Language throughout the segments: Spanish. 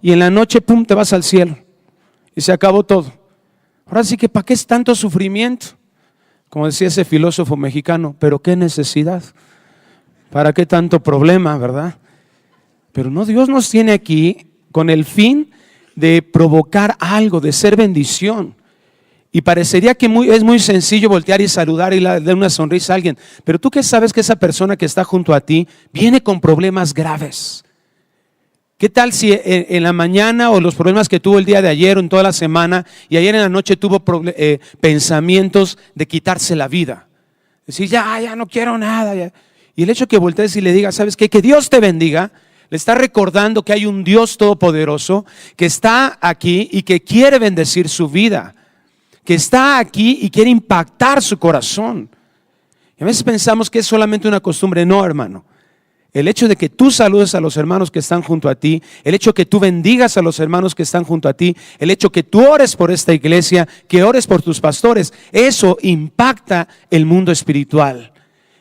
y en la noche, pum, te vas al cielo y se acabó todo. Ahora sí que ¿para qué es tanto sufrimiento? Como decía ese filósofo mexicano, pero qué necesidad, ¿para qué tanto problema, verdad? Pero no, Dios nos tiene aquí con el fin de provocar algo, de ser bendición. Y parecería que es muy sencillo voltear y saludar y darle una sonrisa a alguien. Pero tú qué sabes que esa persona que está junto a ti viene con problemas graves. ¿Qué tal si en la mañana o los problemas que tuvo el día de ayer o en toda la semana y ayer en la noche tuvo pensamientos de quitarse la vida? Decir, ya no quiero nada. Ya. Y el hecho que voltees y le digas, ¿sabes qué? Que Dios te bendiga. Le está recordando que hay un Dios todopoderoso que está aquí y que quiere bendecir su vida, que está aquí y quiere impactar su corazón. Y a veces pensamos que es solamente una costumbre. No, hermano. El hecho de que tú saludes a los hermanos que están junto a ti, el hecho que tú bendigas a los hermanos que están junto a ti, el hecho que tú ores por esta iglesia, que ores por tus pastores, eso impacta el mundo espiritual.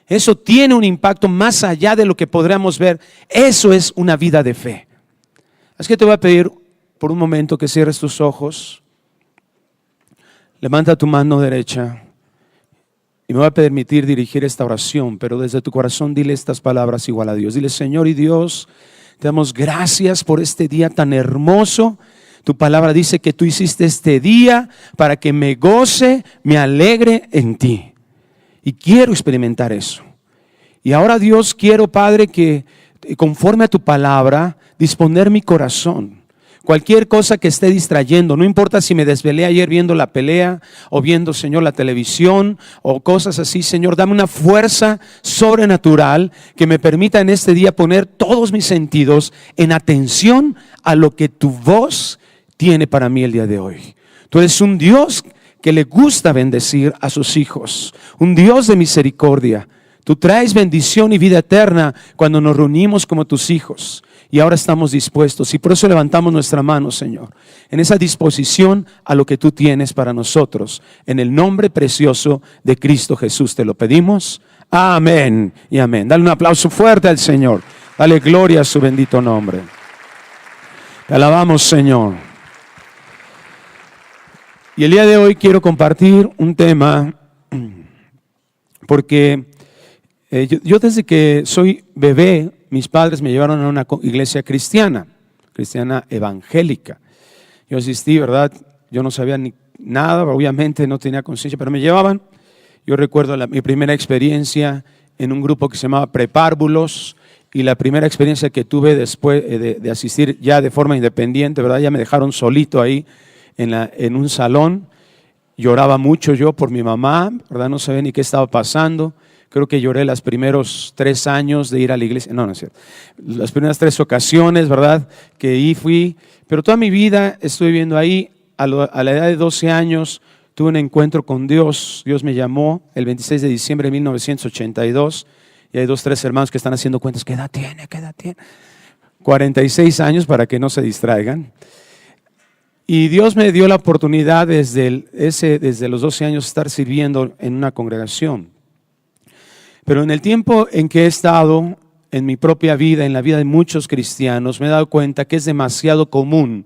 Eso tiene un impacto más allá de lo que podríamos ver. Eso es una vida de fe. Así que te voy a pedir por un momento que cierres tus ojos. Levanta tu mano derecha y me voy a permitir dirigir esta oración, pero desde tu corazón dile estas palabras igual a Dios. Dile, Señor y Dios, te damos gracias por este día tan hermoso. Tu palabra dice que tú hiciste este día para que me goce, me alegre en ti. Y quiero experimentar eso. Y ahora, Dios, quiero, Padre, que conforme a tu palabra, disponer mi corazón. Cualquier cosa que esté distrayendo, no importa si me desvelé ayer viendo la pelea o viendo, Señor, la televisión o cosas así, Señor, dame una fuerza sobrenatural que me permita en este día poner todos mis sentidos en atención a lo que tu voz tiene para mí el día de hoy. Tú eres un Dios que le gusta bendecir a sus hijos, un Dios de misericordia. Tú traes bendición y vida eterna cuando nos reunimos como tus hijos. Y ahora estamos dispuestos y por eso levantamos nuestra mano, Señor, en esa disposición a lo que tú tienes para nosotros. En el nombre precioso de Cristo Jesús te lo pedimos. Amén y amén. Dale un aplauso fuerte al Señor. Dale gloria a su bendito nombre. Te alabamos, Señor. Y el día de hoy quiero compartir un tema porque yo desde que soy bebé, mis padres me llevaron a una iglesia cristiana evangélica. Yo asistí, ¿verdad? Yo no sabía ni nada, obviamente no tenía conciencia, pero me llevaban. Yo recuerdo mi primera experiencia en un grupo que se llamaba Prepárvulos y la primera experiencia que tuve después de asistir ya de forma independiente, ¿verdad? Ya me dejaron solito ahí en un salón. Lloraba mucho yo por mi mamá, ¿verdad? No sabía ni qué estaba pasando. Creo que lloré los primeros 3 años de ir a la iglesia. No es cierto. Las primeras 3 ocasiones, ¿verdad? Que ahí fui. Pero toda mi vida estuve viviendo ahí. A la edad de 12 años tuve un encuentro con Dios. Dios me llamó el 26 de diciembre de 1982. Y hay 2, 3 hermanos que están haciendo cuentas. ¿Qué edad tiene? ¿Qué edad tiene? 46 años para que no se distraigan. Y Dios me dio la oportunidad desde los 12 años estar sirviendo en una congregación. Pero en el tiempo en que he estado en mi propia vida, en la vida de muchos cristianos, me he dado cuenta que es demasiado común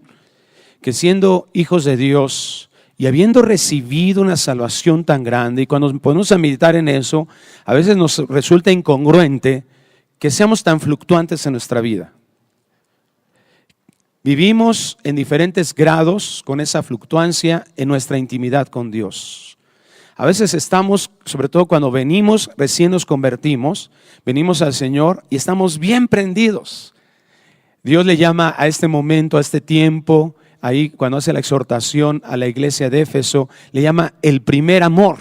que siendo hijos de Dios y habiendo recibido una salvación tan grande, y cuando nos ponemos a meditar en eso, a veces nos resulta incongruente que seamos tan fluctuantes en nuestra vida. Vivimos en diferentes grados con esa fluctuancia en nuestra intimidad con Dios. A veces estamos, sobre todo cuando venimos, recién nos convertimos, venimos al Señor y estamos bien prendidos. Dios le llama a este momento, a este tiempo, ahí cuando hace la exhortación a la iglesia de Éfeso, le llama el primer amor.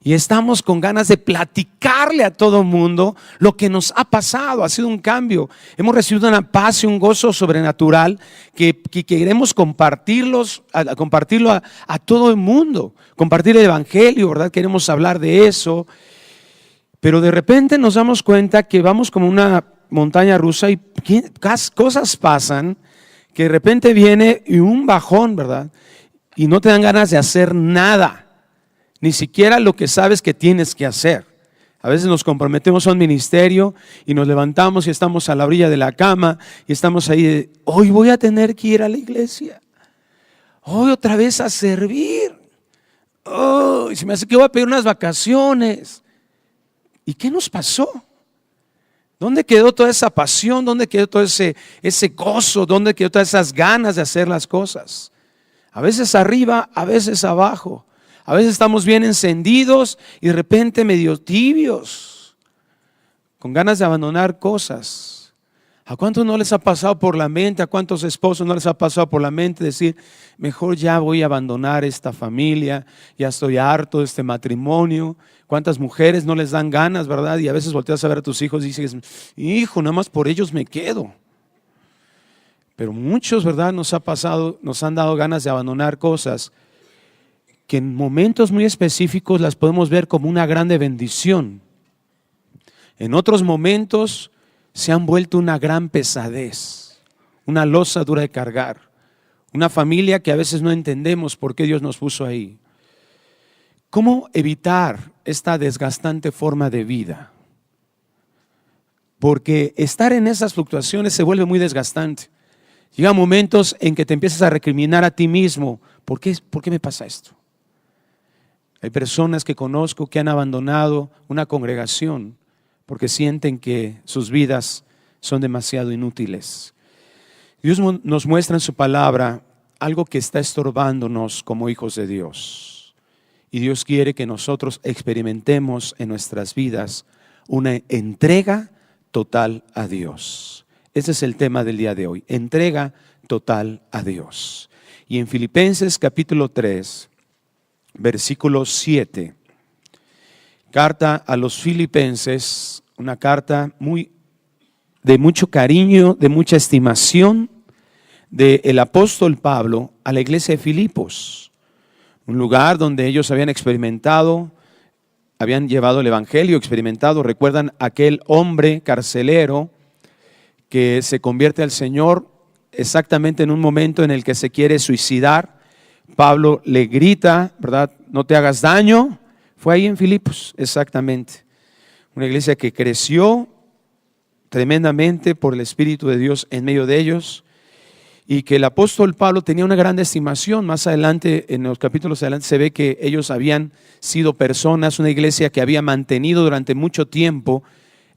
Y estamos con ganas de platicarle a todo el mundo lo que nos ha pasado. Ha sido un cambio. Hemos recibido una paz y un gozo sobrenatural que queremos compartirlo a todo el mundo. Compartir el evangelio, ¿verdad? Queremos hablar de eso. Pero de repente nos damos cuenta que vamos como una montaña rusa y cosas pasan que de repente viene y un bajón, ¿verdad? Y no te dan ganas de hacer nada. Ni siquiera lo que sabes que tienes que hacer. A veces nos comprometemos a un ministerio y nos levantamos y estamos a la orilla de la cama y estamos ahí, hoy voy a tener que ir a la iglesia, hoy otra vez a servir, se me hace que voy a pedir unas vacaciones. ¿Y qué nos pasó? ¿Dónde quedó toda esa pasión? ¿Dónde quedó todo ese gozo? ¿Dónde quedó todas esas ganas de hacer las cosas? A veces arriba, a veces abajo. A veces estamos bien encendidos y de repente medio tibios, con ganas de abandonar cosas. ¿A cuántos no les ha pasado por la mente? ¿A cuántos esposos no les ha pasado por la mente decir, mejor ya voy a abandonar esta familia, ya estoy harto de este matrimonio? ¿Cuántas mujeres no les dan ganas, verdad? Y a veces volteas a ver a tus hijos y dices, hijo, nada más por ellos me quedo. Pero muchos, ¿verdad? Nos han dado ganas de abandonar cosas que en momentos muy específicos las podemos ver como una grande bendición. En otros momentos se han vuelto una gran pesadez, una losa dura de cargar, una familia que a veces no entendemos por qué Dios nos puso ahí. ¿Cómo evitar esta desgastante forma de vida? Porque estar en esas fluctuaciones se vuelve muy desgastante. Llegan momentos en que te empiezas a recriminar a ti mismo, ¿por qué me pasa esto? Hay personas que conozco que han abandonado una congregación porque sienten que sus vidas son demasiado inútiles. Dios nos muestra en su palabra algo que está estorbándonos como hijos de Dios. Y Dios quiere que nosotros experimentemos en nuestras vidas una entrega total a Dios. Ese es el tema del día de hoy, entrega total a Dios. Y en Filipenses capítulo 3, versículo 7, carta a los Filipenses, una carta de mucho cariño, de mucha estimación del apóstol Pablo a la iglesia de Filipos, un lugar donde ellos habían experimentado, habían llevado el evangelio, experimentado. Recuerdan aquel hombre carcelero que se convierte al Señor exactamente en un momento en el que se quiere suicidar. Pablo le grita, ¿verdad? No te hagas daño. Fue ahí en Filipos, exactamente. Una iglesia que creció tremendamente por el Espíritu de Dios en medio de ellos, y que el apóstol Pablo tenía una gran estimación. Más adelante, en los capítulos adelante, se ve que ellos habían sido personas, una iglesia que había mantenido durante mucho tiempo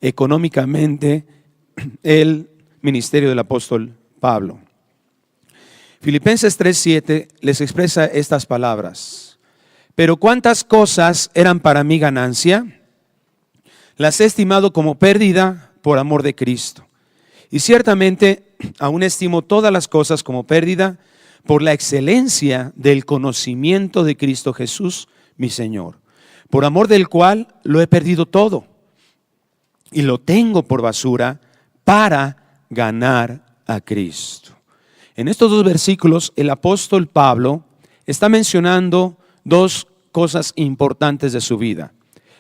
económicamente el ministerio del apóstol Pablo. Filipenses 3:7 les expresa estas palabras: pero cuántas cosas eran para mí ganancia, las he estimado como pérdida por amor de Cristo. Y ciertamente aún estimo todas las cosas como pérdida por la excelencia del conocimiento de Cristo Jesús, mi Señor, por amor del cual lo he perdido todo y lo tengo por basura para ganar a Cristo. En estos dos versículos el apóstol Pablo está mencionando dos cosas importantes de su vida.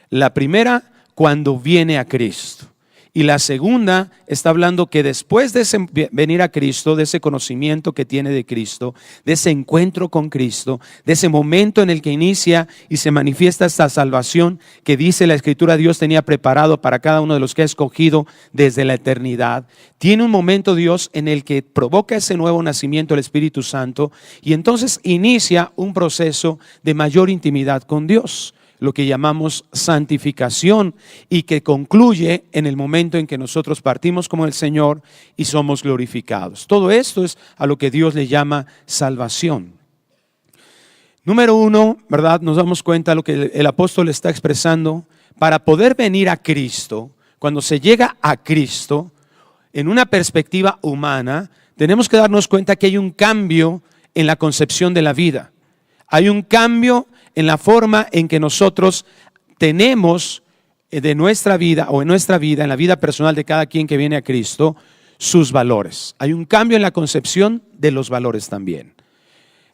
La primera, cuando viene a Cristo. Y la segunda está hablando que después de venir a Cristo, de ese conocimiento que tiene de Cristo, de ese encuentro con Cristo, de ese momento en el que inicia y se manifiesta esta salvación que dice la Escritura Dios tenía preparado para cada uno de los que ha escogido desde la eternidad. Tiene un momento Dios en el que provoca ese nuevo nacimiento del Espíritu Santo y entonces inicia un proceso de mayor intimidad con Dios, lo que llamamos santificación, y que concluye en el momento en que nosotros partimos como el Señor y somos glorificados. Todo esto es a lo que Dios le llama salvación. Número uno, ¿verdad? Nos damos cuenta de lo que el apóstol está expresando. Para poder venir a Cristo, cuando se llega a Cristo, en una perspectiva humana, tenemos que darnos cuenta que hay un cambio en la concepción de la vida. Hay un cambio en la forma en que nosotros tenemos de nuestra vida o en nuestra vida, en la vida personal de cada quien que viene a Cristo, sus valores. Hay un cambio en la concepción de los valores también.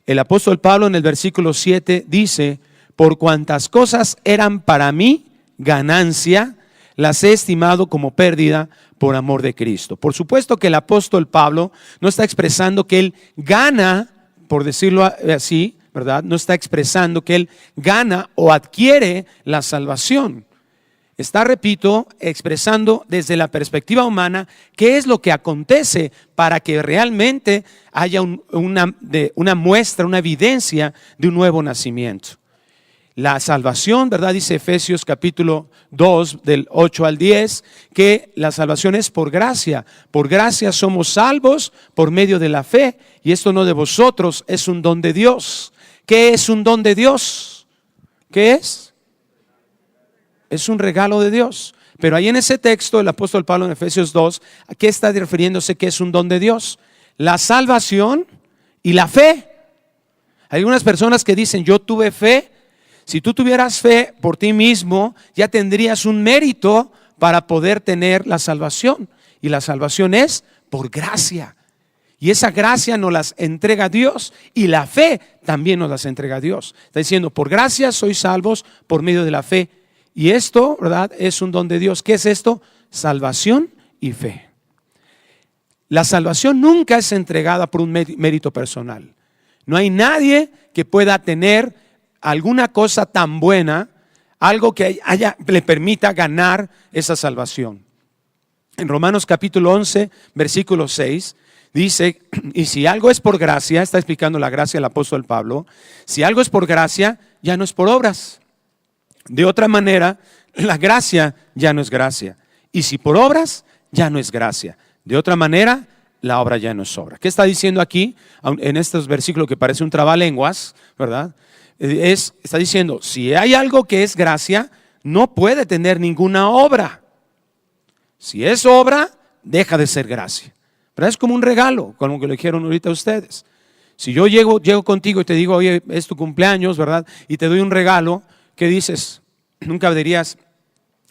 El apóstol Pablo en el versículo 7 dice: por cuantas cosas eran para mí ganancia, las he estimado como pérdida por amor de Cristo. Por supuesto que el apóstol Pablo no está expresando que él gana, por decirlo así, ¿verdad? No está expresando que él gana o adquiere la salvación. Está, repito, expresando desde la perspectiva humana qué es lo que acontece para que realmente haya una muestra, una evidencia de un nuevo nacimiento. La salvación, ¿verdad? Dice Efesios capítulo 2 del 8 al 10, que la salvación es por gracia. Por gracia somos salvos por medio de la fe, y esto no de vosotros, es un don de Dios. ¿Qué es un don de Dios? ¿Qué es? Es un regalo de Dios. Pero ahí en ese texto, el apóstol Pablo en Efesios 2, ¿a qué está refiriéndose que es un don de Dios? La salvación y la fe. Hay algunas personas que dicen, yo tuve fe. Si tú tuvieras fe por ti mismo, ya tendrías un mérito para poder tener la salvación. Y la salvación es por gracia. Y esa gracia nos las entrega Dios, y la fe también nos las entrega Dios. Está diciendo, por gracia sois salvos por medio de la fe. Y esto, ¿verdad?, es un don de Dios. ¿Qué es esto? Salvación y fe. La salvación nunca es entregada por un mérito personal. No hay nadie que pueda tener alguna cosa tan buena, algo que le permita ganar esa salvación. En Romanos capítulo 11, versículo 6, dice, y si algo es por gracia, está explicando la gracia del apóstol Pablo, si algo es por gracia, ya no es por obras. De otra manera, la gracia ya no es gracia. Y si por obras, ya no es gracia. De otra manera, la obra ya no es obra. ¿Qué está diciendo aquí? En estos versículos que parece un trabalenguas, ¿verdad? Está diciendo, si hay algo que es gracia, no puede tener ninguna obra. Si es obra, deja de ser gracia. Pero es como un regalo, como que lo dijeron ahorita ustedes. Si yo llego contigo y te digo, oye, es tu cumpleaños, ¿verdad? Y te doy un regalo, ¿qué dices? Nunca dirías,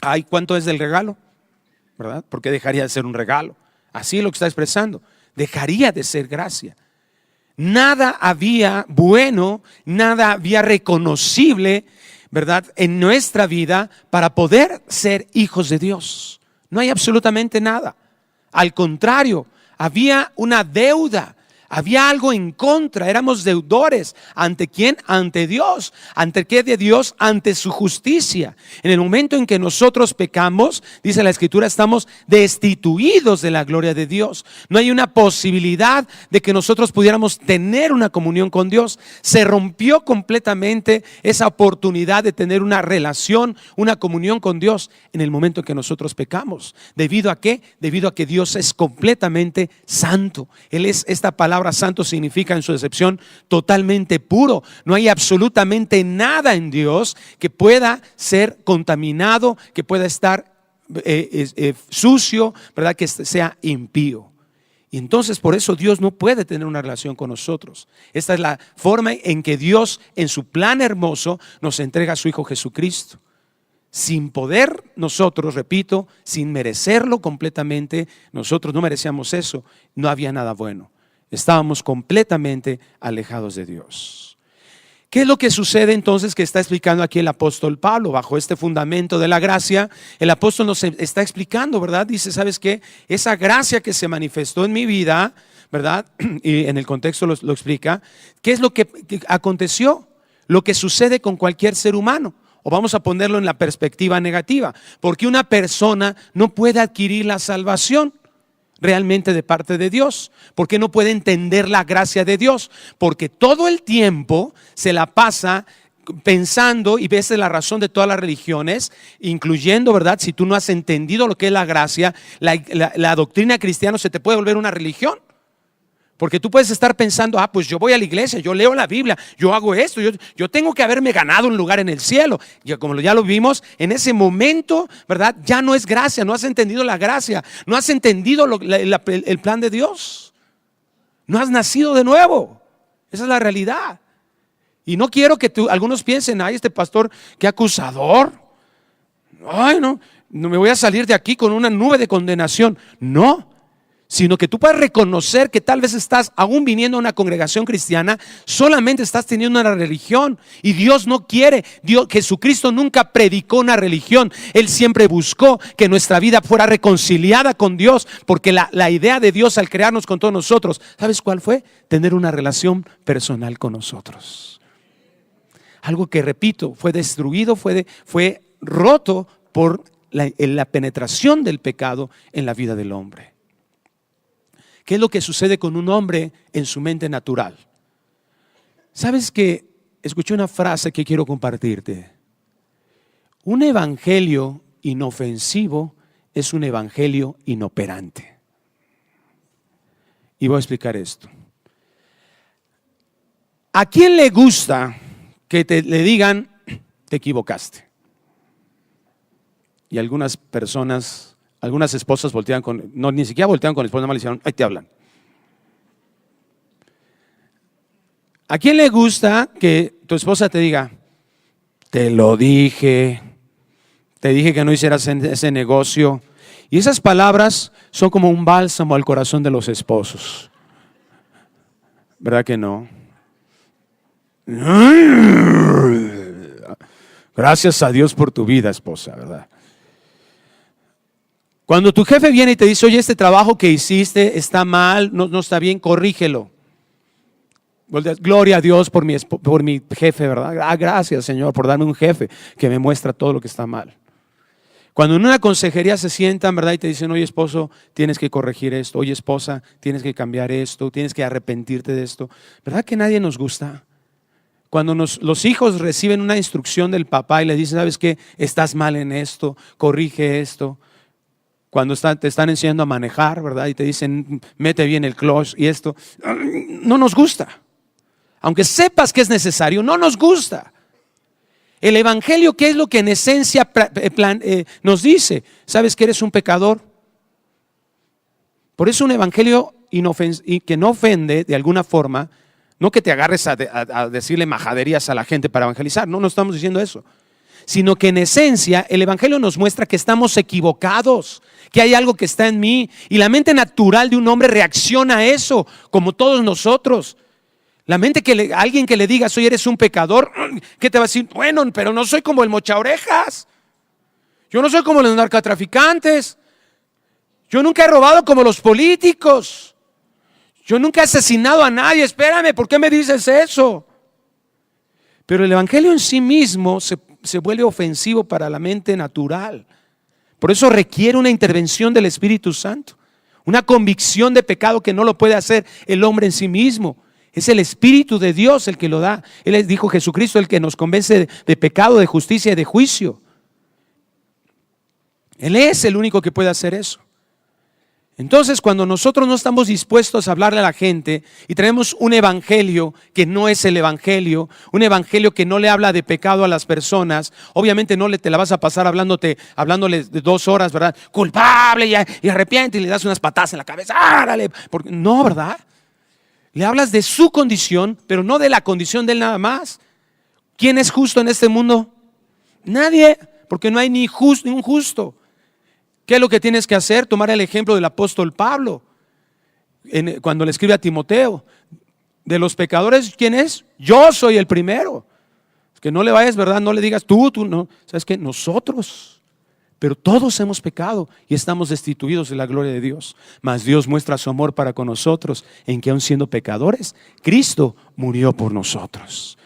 ay, ¿cuánto es del regalo? ¿Verdad? Porque dejaría de ser un regalo. Así es lo que está expresando. Dejaría de ser gracia. Nada había bueno, nada había reconocible, ¿verdad?, en nuestra vida para poder ser hijos de Dios. No hay absolutamente nada. Al contrario, había una deuda. Había algo en contra, éramos deudores. ¿Ante quién? Ante Dios. ¿Ante qué de Dios? Ante su justicia. En el momento en que nosotros pecamos, dice la Escritura, estamos destituidos de la gloria de Dios. No hay una posibilidad de que nosotros pudiéramos tener una comunión con Dios. Se rompió completamente esa oportunidad de tener una relación, una comunión con Dios en el momento en que nosotros pecamos. ¿Debido a qué? Debido a que Dios es completamente santo. Él es, esta palabra santo significa en su acepción totalmente puro. No hay absolutamente nada en Dios que pueda ser contaminado, que pueda estar sucio, ¿verdad?, que sea impío. Y entonces por eso Dios no puede tener una relación con nosotros. Esta es la forma en que Dios, en su plan hermoso, nos entrega a su Hijo Jesucristo. Sin poder nosotros, repito, sin merecerlo completamente, nosotros no merecíamos eso, no había nada bueno. Estábamos completamente alejados de Dios. ¿Qué es lo que sucede entonces que está explicando aquí el apóstol Pablo? Bajo este fundamento de la gracia, el apóstol nos está explicando, ¿verdad? Dice, ¿sabes qué? Esa gracia que se manifestó en mi vida, ¿verdad? Y en el contexto lo explica. ¿Qué es lo que aconteció? Lo que sucede con cualquier ser humano. O vamos a ponerlo en la perspectiva negativa. Porque una persona no puede adquirir la salvación realmente de parte de Dios. ¿Por qué no puede entender la gracia de Dios? Porque todo el tiempo se la pasa pensando, y ves la razón de todas las religiones, incluyendo, ¿verdad?, si tú no has entendido lo que es la gracia, la doctrina cristiana se te puede volver una religión. Porque tú puedes estar pensando, pues yo voy a la iglesia, yo leo la Biblia, yo hago esto, yo tengo que haberme ganado un lugar en el cielo. Y como ya lo vimos, en ese momento, ¿verdad?, ya no es gracia, no has entendido la gracia, no has entendido el plan de Dios. No has nacido de nuevo. Esa es la realidad. Y no quiero que algunos piensen, ay, este pastor, qué acusador. Ay, no me voy a salir de aquí con una nube de condenación. No. Sino que tú puedes reconocer que tal vez estás aún viniendo a una congregación cristiana, solamente estás teniendo una religión, y Dios no quiere. Jesucristo nunca predicó una religión. Él siempre buscó que nuestra vida fuera reconciliada con Dios, porque la idea de Dios al crearnos con todos nosotros, ¿sabes cuál fue? Tener una relación personal con nosotros. Algo que, repito, fue destruido, fue roto por la penetración del pecado en la vida del hombre. ¿Qué es lo que sucede con un hombre en su mente natural? ¿Sabes qué? Escuché una frase que quiero compartirte. Un evangelio inofensivo es un evangelio inoperante. Y voy a explicar esto. ¿A quién le gusta que le digan te equivocaste? Y algunas personas, algunas esposas voltean con, no, ni siquiera voltean con la esposa, nada más le dijeron, ahí te hablan. ¿A quién le gusta que tu esposa te diga, te lo dije, te dije que no hicieras ese negocio? Y esas palabras son como un bálsamo al corazón de los esposos. ¿Verdad que no? Gracias a Dios por tu vida, esposa, ¿verdad? Cuando tu jefe viene y te dice, oye, este trabajo que hiciste está mal, no está bien, corrígelo. Gloria a Dios por mi jefe, ¿verdad? Gracias, Señor, por darme un jefe que me muestra todo lo que está mal. Cuando en una consejería se sientan, ¿verdad? Y te dicen, oye, esposo, tienes que corregir esto. Oye, esposa, tienes que cambiar esto. Tienes que arrepentirte de esto. ¿Verdad que nadie nos gusta? Cuando los hijos reciben una instrucción del papá y le dicen, ¿sabes qué? Estás mal en esto, corrige esto. Cuando te están enseñando a manejar, ¿verdad? Y te dicen, mete bien el clutch y esto. No nos gusta. Aunque sepas que es necesario, no nos gusta. El evangelio, ¿qué es lo que en esencia nos dice? ¿Sabes que eres un pecador? Por eso un evangelio que no ofende de alguna forma, no que te agarres a decirle majaderías a la gente para evangelizar, no estamos diciendo eso. Sino que en esencia el evangelio nos muestra que estamos equivocados, que hay algo que está en mí y la mente natural de un hombre reacciona a eso, como todos nosotros. La mente alguien que le diga, soy eres un pecador, ¿qué te va a decir? Bueno, pero no soy como el mochaorejas. Yo no soy como los narcotraficantes. Yo nunca he robado como los políticos. Yo nunca he asesinado a nadie. Espérame, ¿por qué me dices eso? Pero el evangelio en sí mismo se vuelve ofensivo para la mente natural. Por eso requiere una intervención del Espíritu Santo. Una convicción de pecado que no lo puede hacer el hombre en sí mismo. Es el Espíritu de Dios el que lo da. Él dijo Jesucristo, el que nos convence de pecado, de justicia y de juicio. Él es el único que puede hacer eso. Entonces, cuando nosotros no estamos dispuestos a hablarle a la gente y tenemos un evangelio que no es el evangelio, un evangelio que no le habla de pecado a las personas, obviamente no te la vas a pasar hablándoles de 2 horas, ¿verdad? Culpable y arrepiente y le das unas patadas en la cabeza. ¡Árale! No, ¿verdad? Le hablas de su condición, pero no de la condición de él nada más. ¿Quién es justo en este mundo? Nadie, porque no hay ni un justo. ¿Qué es lo que tienes que hacer? Tomar el ejemplo del apóstol Pablo, cuando le escribe a Timoteo. De los pecadores, ¿quién es? Yo soy el primero. Que no le vayas, ¿verdad? No le digas tú no. ¿Sabes qué? Nosotros. Pero todos hemos pecado y estamos destituidos de la gloria de Dios. Mas Dios muestra su amor para con nosotros en que aun siendo pecadores, Cristo murió por nosotros.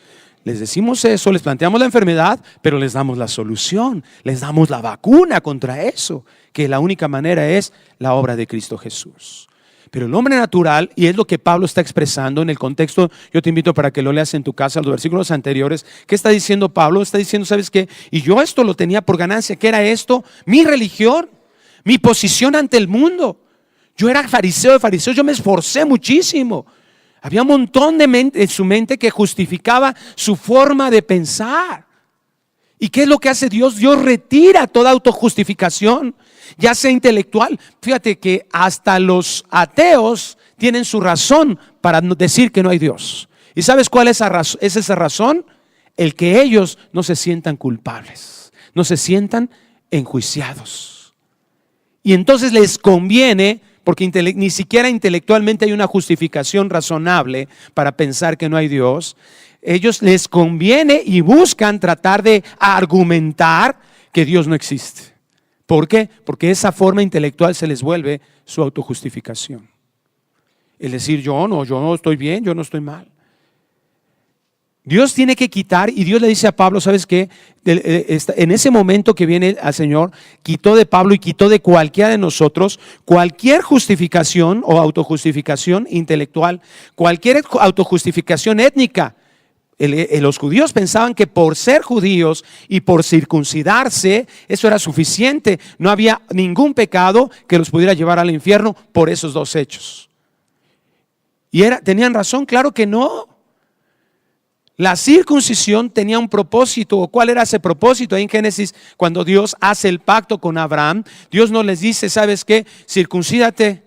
Les decimos eso, les planteamos la enfermedad, pero les damos la solución, les damos la vacuna contra eso, que la única manera es la obra de Cristo Jesús. Pero el hombre natural, y es lo que Pablo está expresando en el contexto, yo te invito para que lo leas en tu casa, los versículos anteriores. ¿Qué está diciendo Pablo? Está diciendo, ¿sabes qué? Y yo esto lo tenía por ganancia. ¿Qué era esto? Mi religión, mi posición ante el mundo. Yo era fariseo de fariseos, yo me esforcé muchísimo. Había un montón en su mente que justificaba su forma de pensar. ¿Y qué es lo que hace Dios? Dios retira toda autojustificación, ya sea intelectual. Fíjate que hasta los ateos tienen su razón para decir que no hay Dios. ¿Y sabes cuál es esa razón? El que ellos no se sientan culpables, no se sientan enjuiciados. Y entonces les conviene, porque ni siquiera intelectualmente hay una justificación razonable para pensar que no hay Dios. Ellos les conviene y buscan tratar de argumentar que Dios no existe. ¿Por qué? Porque esa forma intelectual se les vuelve su autojustificación. El decir yo no estoy bien, yo no estoy mal. Dios tiene que quitar, y Dios le dice a Pablo, ¿sabes qué? En ese momento que viene al Señor, quitó de Pablo y quitó de cualquiera de nosotros cualquier justificación o autojustificación intelectual, cualquier autojustificación étnica. Los judíos pensaban que por ser judíos y por circuncidarse, eso era suficiente. No había ningún pecado que los pudiera llevar al infierno por esos dos hechos. Y tenían razón, claro que no. La circuncisión tenía un propósito. ¿Cuál era ese propósito? Ahí en Génesis, cuando Dios hace el pacto con Abraham, Dios no les dice, ¿sabes qué? Circuncídate,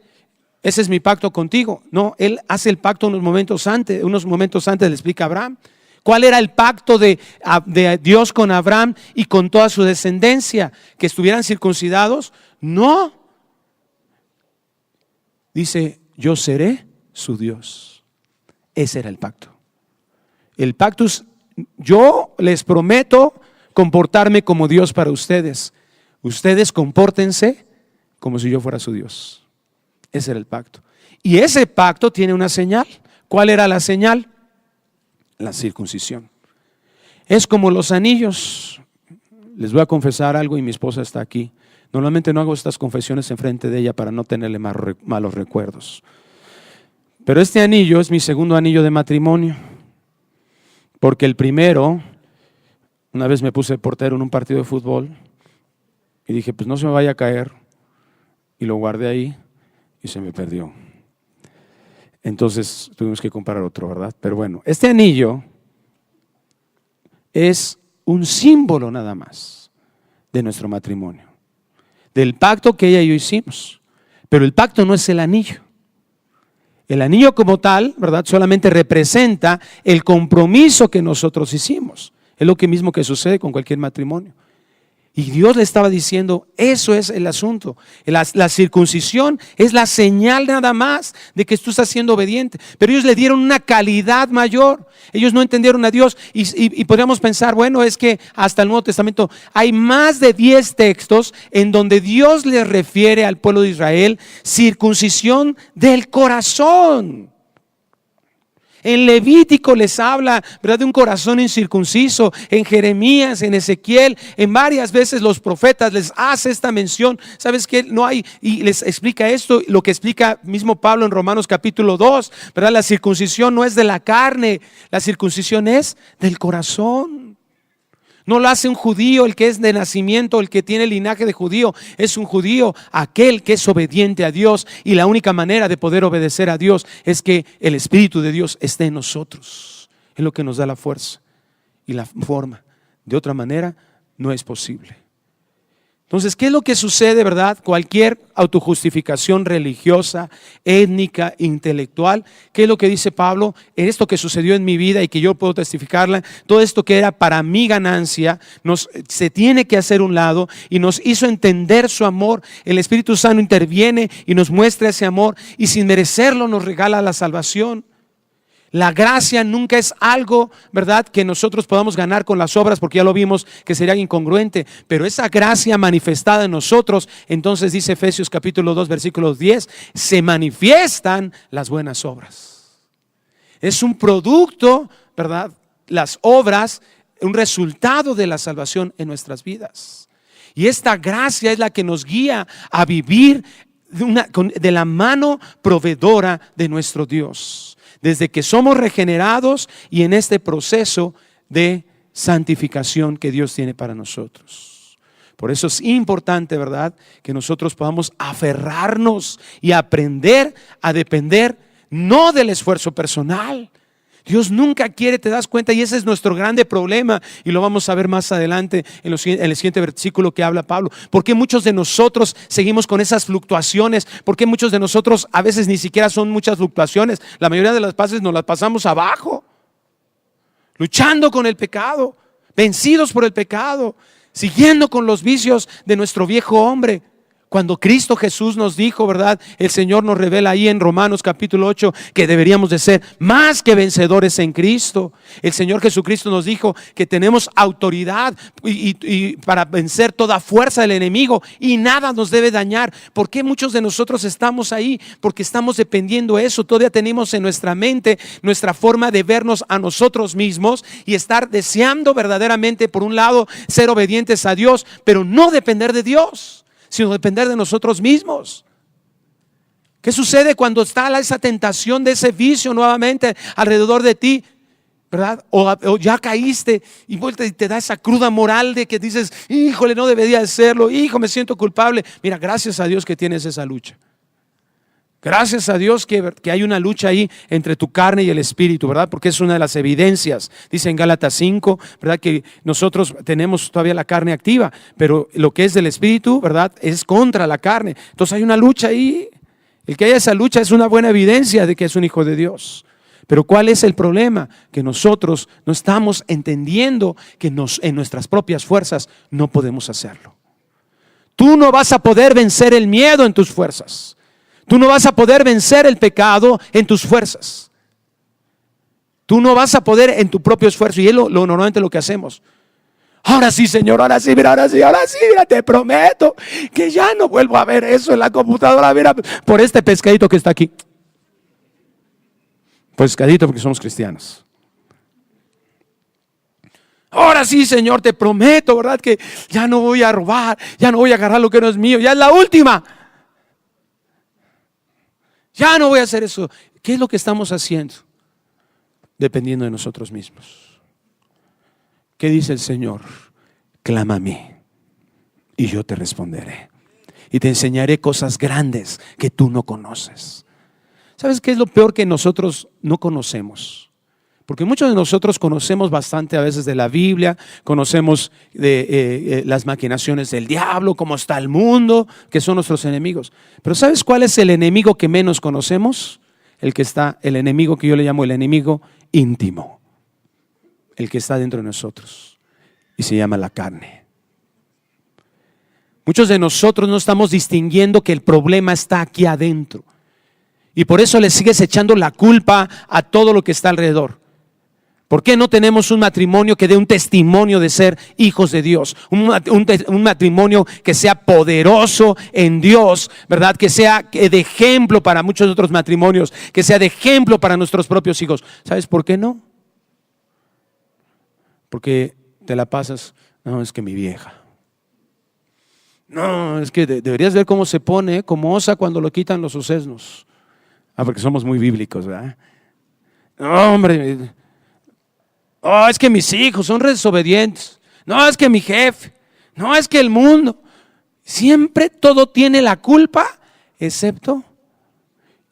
ese es mi pacto contigo. No, Él hace el pacto unos momentos antes le explica a Abraham. ¿Cuál era el pacto de Dios con Abraham y con toda su descendencia? ¿Que estuvieran circuncidados? No. Dice, yo seré su Dios. Ese era el pacto. El pacto es, yo les prometo comportarme como Dios para ustedes. Ustedes compórtense como si yo fuera su Dios. Ese era el pacto. Y ese pacto tiene una señal. ¿Cuál era la señal? La circuncisión. Es como los anillos. Les voy a confesar algo y mi esposa está aquí. Normalmente no hago estas confesiones enfrente de ella para no tenerle malos recuerdos. Pero este anillo es mi segundo anillo de matrimonio. Porque el primero, una vez me puse portero en un partido de fútbol y dije, pues no se me vaya a caer. Y lo guardé ahí y se me perdió. Entonces tuvimos que comprar otro, ¿verdad? Pero bueno, este anillo es un símbolo nada más de nuestro matrimonio, del pacto que ella y yo hicimos. Pero el pacto no es el anillo. El anillo como tal, ¿verdad? Solamente representa el compromiso que nosotros hicimos. Es lo mismo que sucede con cualquier matrimonio. Y Dios le estaba diciendo, eso es el asunto. La circuncisión es la señal nada más de que tú estás siendo obediente. Pero ellos le dieron una calidad mayor. Ellos no entendieron a Dios. Y podríamos pensar, bueno, es que hasta el Nuevo Testamento hay más de 10 textos en donde Dios le refiere al pueblo de Israel circuncisión del corazón. En Levítico les habla, ¿verdad?, de un corazón incircunciso. En Jeremías, en Ezequiel, en varias veces los profetas les hace esta mención. ¿Sabes qué? No hay, y les explica esto, lo que explica mismo Pablo en Romanos capítulo 2, ¿verdad? La circuncisión no es de la carne, la circuncisión es del corazón. No lo hace un judío, el que es de nacimiento, el que tiene el linaje de judío. Es un judío aquel que es obediente a Dios. Y la única manera de poder obedecer a Dios es que el Espíritu de Dios esté en nosotros. Es lo que nos da la fuerza y la forma. De otra manera no es posible. Entonces, ¿qué es lo que sucede, verdad? Cualquier autojustificación religiosa, étnica, intelectual, ¿qué es lo que dice Pablo? Esto que sucedió en mi vida y que yo puedo testificarla, todo esto que era para mi ganancia, se tiene que hacer un lado y nos hizo entender su amor. El Espíritu Santo interviene y nos muestra ese amor y sin merecerlo nos regala la salvación. La gracia nunca es algo, ¿verdad?, que nosotros podamos ganar con las obras, porque ya lo vimos que sería incongruente. Pero esa gracia manifestada en nosotros, entonces dice Efesios capítulo 2 versículo 10, se manifiestan las buenas obras. Es un producto, ¿verdad?, las obras, un resultado de la salvación en nuestras vidas. Y esta gracia es la que nos guía a vivir de la mano proveedora de nuestro Dios. Desde que somos regenerados y en este proceso de santificación que Dios tiene para nosotros. Por eso es importante, ¿verdad?, que nosotros podamos aferrarnos y aprender a depender no del esfuerzo personal. Dios nunca quiere, te das cuenta, y ese es nuestro grande problema, y lo vamos a ver más adelante en el siguiente versículo que habla Pablo. ¿Por qué muchos de nosotros seguimos con esas fluctuaciones? ¿Por qué muchos de nosotros a veces ni siquiera son muchas fluctuaciones? La mayoría de las veces nos las pasamos abajo, luchando con el pecado, vencidos por el pecado, siguiendo con los vicios de nuestro viejo hombre. Cuando Cristo Jesús nos dijo, ¿verdad? El Señor nos revela ahí en Romanos capítulo 8 que deberíamos de ser más que vencedores en Cristo. El Señor Jesucristo nos dijo que tenemos autoridad y para vencer toda fuerza del enemigo y nada nos debe dañar. ¿Por qué muchos de nosotros estamos ahí? Porque estamos dependiendo de eso. Todavía tenemos en nuestra mente nuestra forma de vernos a nosotros mismos y estar deseando verdaderamente, por un lado, ser obedientes a Dios, pero no depender de Dios, sino depender de nosotros mismos. ¿Qué sucede cuando está esa tentación de ese vicio nuevamente alrededor de ti? ¿Verdad? O ya caíste y te da esa cruda moral de que dices, híjole, no debería hacerlo, hijo, me siento culpable. Mira, gracias a Dios que tienes esa lucha. Gracias a Dios que hay una lucha ahí entre tu carne y el espíritu, ¿verdad? Porque es una de las evidencias. Dice en Gálatas 5, ¿verdad? Que nosotros tenemos todavía la carne activa, pero lo que es del espíritu, ¿verdad? Es contra la carne. Entonces hay una lucha ahí. El que haya esa lucha es una buena evidencia de que es un hijo de Dios. Pero ¿cuál es el problema? Que nosotros no estamos entendiendo que en nuestras propias fuerzas no podemos hacerlo. Tú no vas a poder vencer el miedo en tus fuerzas. Tú no vas a poder vencer el pecado en tus fuerzas. Tú no vas a poder en tu propio esfuerzo. Y es normalmente lo que hacemos. Ahora sí, Señor, ahora sí, mira, te prometo que ya no vuelvo a ver eso en la computadora. Mira, por este pescadito que está aquí. Pescadito porque somos cristianos. Ahora sí, Señor, te prometo, ¿verdad? Que ya no voy a robar, ya no voy a agarrar lo que no es mío. Ya es la última. Ya no voy a hacer eso. ¿Qué es lo que estamos haciendo? Dependiendo de nosotros mismos. ¿Qué dice el Señor? Clama a mí y yo te responderé. Y te enseñaré cosas grandes que tú no conoces. ¿Sabes qué es lo peor que nosotros no conocemos? Porque muchos de nosotros conocemos bastante a veces de la Biblia, conocemos de las maquinaciones del diablo, cómo está el mundo, que son nuestros enemigos. Pero ¿sabes cuál es el enemigo que menos conocemos? El enemigo que yo le llamo el enemigo íntimo, el que está dentro de nosotros y se llama la carne. Muchos de nosotros no estamos distinguiendo que el problema está aquí adentro y por eso le sigues echando la culpa a todo lo que está alrededor. ¿Por qué no tenemos un matrimonio que dé un testimonio de ser hijos de Dios? Un matrimonio que sea poderoso en Dios, ¿verdad? Que sea de ejemplo para muchos otros matrimonios, que sea de ejemplo para nuestros propios hijos. ¿Sabes por qué no? Porque te la pasas, no, es que mi vieja. No, es que deberías ver cómo se pone como osa cuando lo quitan los sucesnos. Porque somos muy bíblicos, ¿verdad? No, hombre. Oh, es que mis hijos son desobedientes. No, es que mi jefe. No, es que el mundo. Siempre todo tiene la culpa, excepto.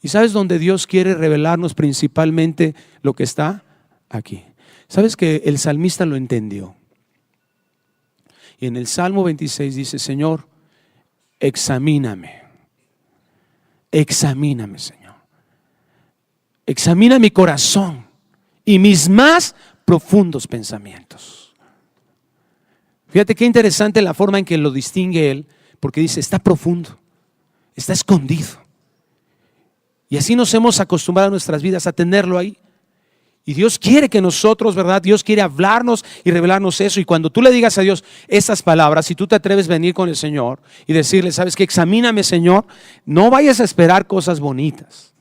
¿Y sabes dónde Dios quiere revelarnos principalmente lo que está? Aquí. ¿Sabes que el salmista lo entendió? Y en el Salmo 26 dice, Señor, examíname. Examíname, Señor. Examina mi corazón y mis más profundos pensamientos. Fíjate qué interesante la forma en que lo distingue él, porque dice, está profundo, está escondido. Y así nos hemos acostumbrado en nuestras vidas a tenerlo ahí. Y Dios quiere que nosotros, ¿verdad? Dios quiere hablarnos y revelarnos eso. Y cuando tú le digas a Dios esas palabras, si tú te atreves a venir con el Señor y decirle, ¿sabes qué? Examíname, Señor, no vayas a esperar cosas bonitas.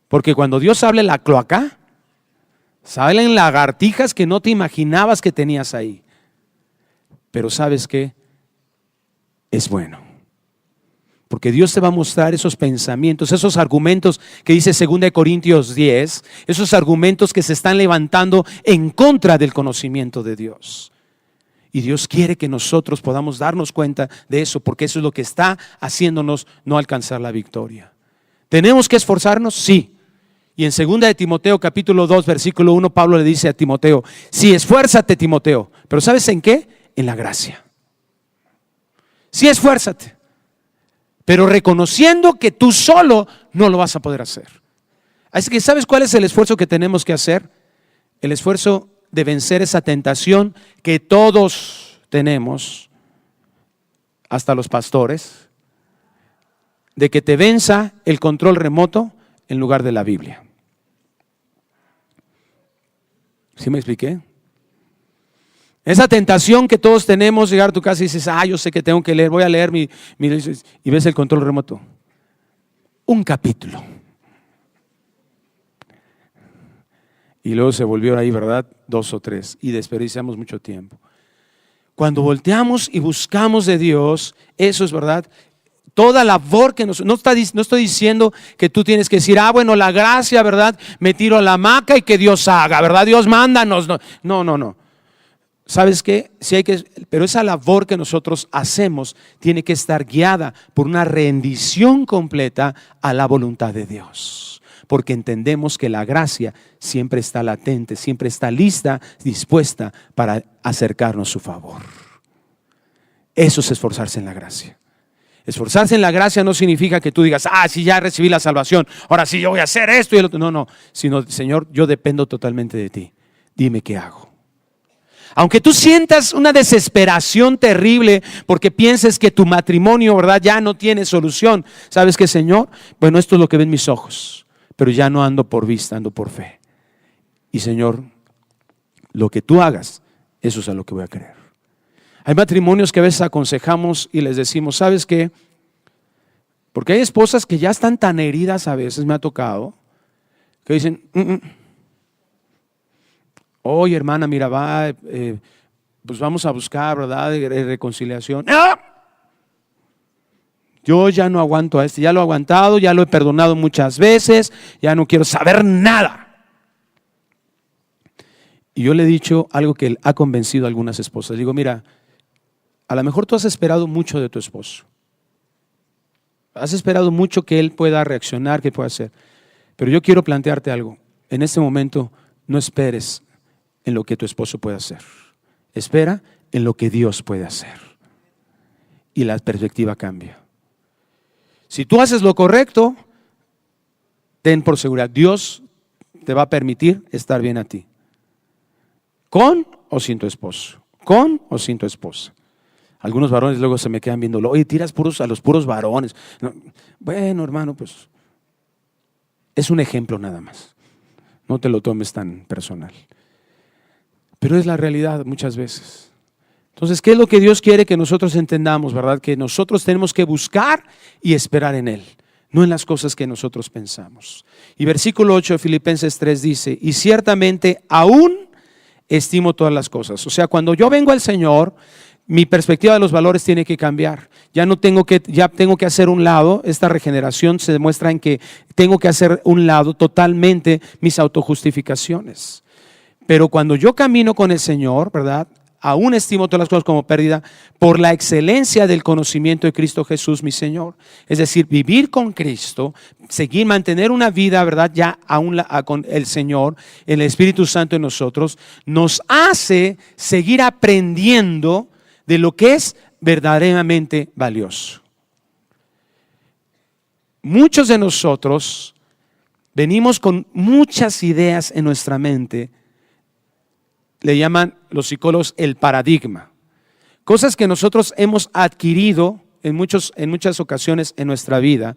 Porque cuando Dios habla en la cloaca, salen lagartijas que no te imaginabas que tenías ahí. Pero ¿sabes qué? Es bueno. Porque Dios te va a mostrar esos pensamientos, esos argumentos que dice 2 Corintios 10, esos argumentos que se están levantando en contra del conocimiento de Dios. Y Dios quiere que nosotros podamos darnos cuenta de eso, porque eso es lo que está haciéndonos no alcanzar la victoria. ¿Tenemos que esforzarnos? Sí. Y en 2 de Timoteo capítulo 2 versículo 1 Pablo le dice a Timoteo, sí, esfuérzate Timoteo, pero ¿sabes en qué? En la gracia. Sí, esfuérzate, pero reconociendo que tú solo no lo vas a poder hacer. Así que ¿sabes cuál es el esfuerzo que tenemos que hacer? El esfuerzo de vencer esa tentación que todos tenemos, hasta los pastores, de que te venza el control remoto en lugar de la Biblia. ¿Sí me expliqué? Esa tentación que todos tenemos, llegar a tu casa y dices, yo sé que tengo que leer, voy a leer y ves el control remoto. Un capítulo. Y luego se volvió ahí, ¿verdad? 2 o 3 y desperdiciamos mucho tiempo. Cuando volteamos y buscamos de Dios, eso es verdad. Toda labor que no estoy diciendo que tú tienes que decir, bueno, la gracia, ¿verdad? Me tiro a la hamaca y que Dios haga, ¿verdad? Dios mándanos. No. ¿Sabes qué? Sí pero esa labor que nosotros hacemos tiene que estar guiada por una rendición completa a la voluntad de Dios. Porque entendemos que la gracia siempre está latente, siempre está lista, dispuesta para acercarnos su favor. Eso es esforzarse en la gracia. Esforzarse en la gracia no significa que tú digas, sí, ya recibí la salvación, ahora sí yo voy a hacer esto y el otro. No, sino, Señor, yo dependo totalmente de ti. Dime qué hago. Aunque tú sientas una desesperación terrible porque pienses que tu matrimonio, ¿verdad?, ya no tiene solución. ¿Sabes qué, Señor? Bueno, esto es lo que ven mis ojos, pero ya no ando por vista, ando por fe. Y Señor, lo que tú hagas, eso es a lo que voy a creer. Hay matrimonios que a veces aconsejamos y les decimos, ¿sabes qué? Porque hay esposas que ya están tan heridas a veces, me ha tocado, que dicen, oye, hermana, mira, pues vamos a buscar, ¿verdad?, reconciliación. ¡Ah! Yo ya no aguanto a ya lo he aguantado, ya lo he perdonado muchas veces, ya no quiero saber nada. Y yo le he dicho algo que ha convencido a algunas esposas. Digo, mira, a lo mejor tú has esperado mucho de tu esposo. Has esperado mucho que él pueda reaccionar, que pueda hacer. Pero yo quiero plantearte algo. En este momento, no esperes en lo que tu esposo puede hacer. Espera en lo que Dios puede hacer. Y la perspectiva cambia. Si tú haces lo correcto, ten por seguridad, Dios te va a permitir estar bien a ti. Con o sin tu esposo. Con o sin tu esposa. Algunos varones luego se me quedan viendo, oye, tiras a los puros varones. No, bueno, hermano, pues es un ejemplo nada más. No te lo tomes tan personal. Pero es la realidad muchas veces. Entonces, ¿qué es lo que Dios quiere que nosotros entendamos, verdad? Que nosotros tenemos que buscar y esperar en Él, no en las cosas que nosotros pensamos. Y versículo 8 de Filipenses 3 dice, y ciertamente aún estimo todas las cosas. O sea, cuando yo vengo al Señor, mi perspectiva de los valores tiene que cambiar. Ya tengo que hacer un lado. Esta regeneración se demuestra en que tengo que hacer un lado totalmente mis autojustificaciones. Pero cuando yo camino con el Señor, ¿verdad?, aún estimo todas las cosas como pérdida por la excelencia del conocimiento de Cristo Jesús, mi Señor. Es decir, vivir con Cristo, mantener una vida, ¿verdad?, ya aún con el Señor, el Espíritu Santo en nosotros, nos hace seguir aprendiendo de lo que es verdaderamente valioso. Muchos de nosotros venimos con muchas ideas en nuestra mente. Le llaman los psicólogos el paradigma. Cosas que nosotros hemos adquirido en muchas ocasiones en nuestra vida,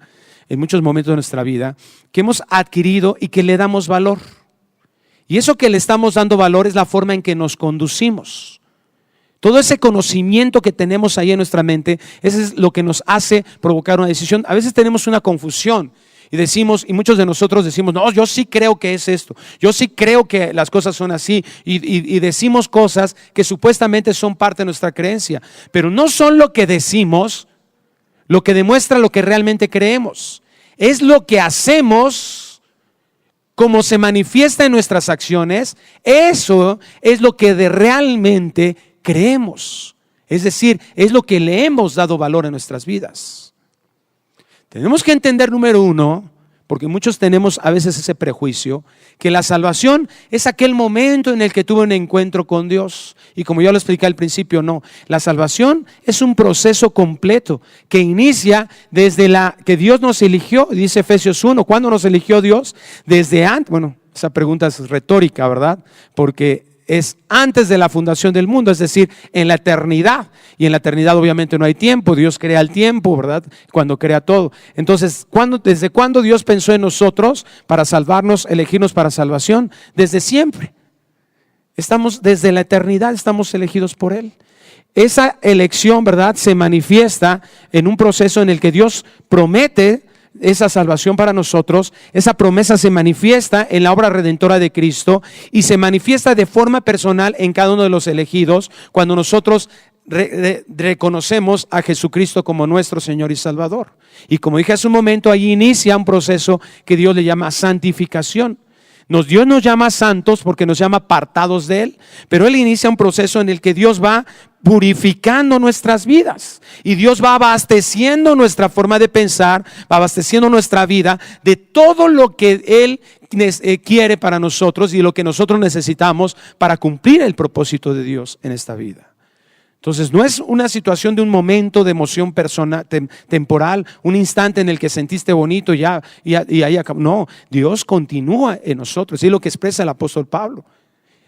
en muchos momentos de nuestra vida, que hemos adquirido y que le damos valor. Y eso que le estamos dando valor es la forma en que nos conducimos. Todo ese conocimiento que tenemos ahí en nuestra mente, eso es lo que nos hace provocar una decisión. A veces tenemos una confusión. Y muchos de nosotros decimos, no, yo sí creo que es esto, yo sí creo que las cosas son así, y decimos cosas que supuestamente son parte de nuestra creencia, pero no son lo que decimos lo que demuestra lo que realmente creemos. Es lo que hacemos, como se manifiesta en nuestras acciones, eso es lo que realmente creemos. Es decir, es lo que le hemos dado valor en nuestras vidas. Tenemos que entender, número uno, porque muchos tenemos a veces ese prejuicio, que la salvación es aquel momento en el que tuve un encuentro con Dios. Y como yo lo expliqué al principio, no. La salvación es un proceso completo que inicia desde que Dios nos eligió, dice Efesios 1. ¿Cuándo nos eligió Dios? Desde antes. Bueno, esa pregunta es retórica, ¿verdad? Porque es antes de la fundación del mundo, es decir, en la eternidad. Y en la eternidad obviamente no hay tiempo, Dios crea el tiempo, ¿verdad? Cuando crea todo. Entonces, ¿desde cuándo Dios pensó en nosotros para salvarnos, elegirnos para salvación? Desde siempre. Desde la eternidad estamos elegidos por Él. Esa elección, ¿verdad?, se manifiesta en un proceso en el que Dios promete esa salvación para nosotros. Esa promesa se manifiesta en la obra redentora de Cristo y se manifiesta de forma personal en cada uno de los elegidos cuando nosotros reconocemos a Jesucristo como nuestro Señor y Salvador. Y como dije hace un momento, ahí inicia un proceso que Dios le llama santificación. Dios nos llama santos porque nos llama apartados de Él, pero Él inicia un proceso en el que Dios va purificando nuestras vidas y Dios va abasteciendo nuestra forma de pensar, va abasteciendo nuestra vida de todo lo que Él quiere para nosotros y lo que nosotros necesitamos para cumplir el propósito de Dios en esta vida. Entonces no es una situación de un momento de emoción temporal, un instante en el que sentiste bonito y ahí acabó. No, Dios continúa en nosotros, es lo que expresa el apóstol Pablo.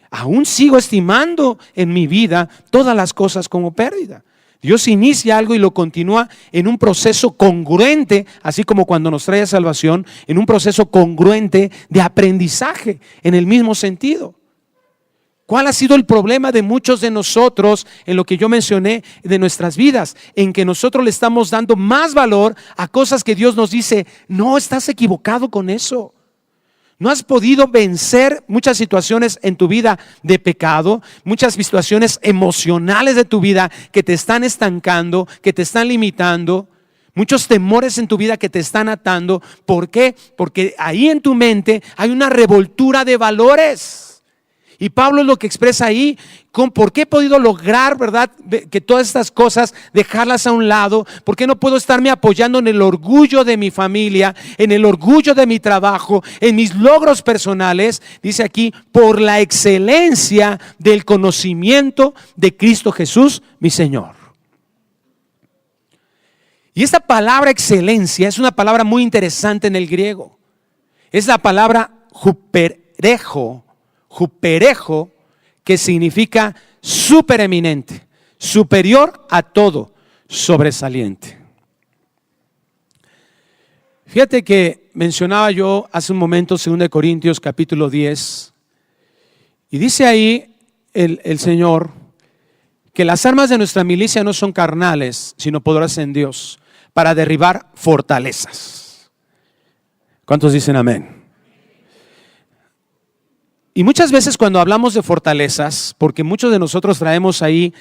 Aún sigo estimando en mi vida todas las cosas como pérdida. Dios inicia algo y lo continúa en un proceso congruente, así como cuando nos trae salvación, en un proceso congruente de aprendizaje en el mismo sentido. ¿Cuál ha sido el problema de muchos de nosotros en lo que yo mencioné de nuestras vidas? En que nosotros le estamos dando más valor a cosas que Dios nos dice, no, estás equivocado con eso. No has podido vencer muchas situaciones en tu vida de pecado, muchas situaciones emocionales de tu vida que te están estancando, que te están limitando. Muchos temores en tu vida que te están atando. ¿Por qué? Porque ahí en tu mente hay una revoltura de valores. Y Pablo es lo que expresa ahí, ¿por qué he podido lograr, verdad, que todas estas cosas, dejarlas a un lado? ¿Por qué no puedo estarme apoyando en el orgullo de mi familia, en el orgullo de mi trabajo, en mis logros personales? Dice aquí, por la excelencia del conocimiento de Cristo Jesús, mi Señor. Y esta palabra excelencia es una palabra muy interesante en el griego. Es la palabra huperejo, que significa supereminente, superior a todo, sobresaliente. Fíjate que mencionaba yo hace un momento 2 Corintios capítulo 10 y dice ahí el Señor que las armas de nuestra milicia no son carnales, sino poderosas en Dios para derribar fortalezas. ¿Cuántos dicen amén? Y muchas veces cuando hablamos de fortalezas, porque muchos de nosotros traemos ahí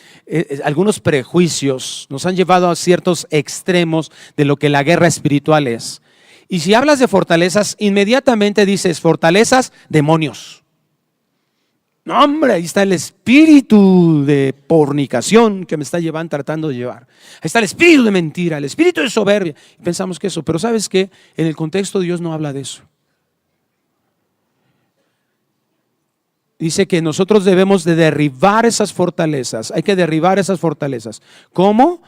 algunos prejuicios, nos han llevado a ciertos extremos de lo que la guerra espiritual es. Y si hablas de fortalezas, inmediatamente dices fortalezas, demonios. No, hombre, ahí está el espíritu de fornicación que me está tratando de llevar. Ahí está el espíritu de mentira, el espíritu de soberbia. Y pensamos que eso, pero ¿sabes qué? En el contexto Dios no habla de eso. Dice que nosotros debemos de derribar esas fortalezas. Hay que derribar esas fortalezas. ¿Cómo?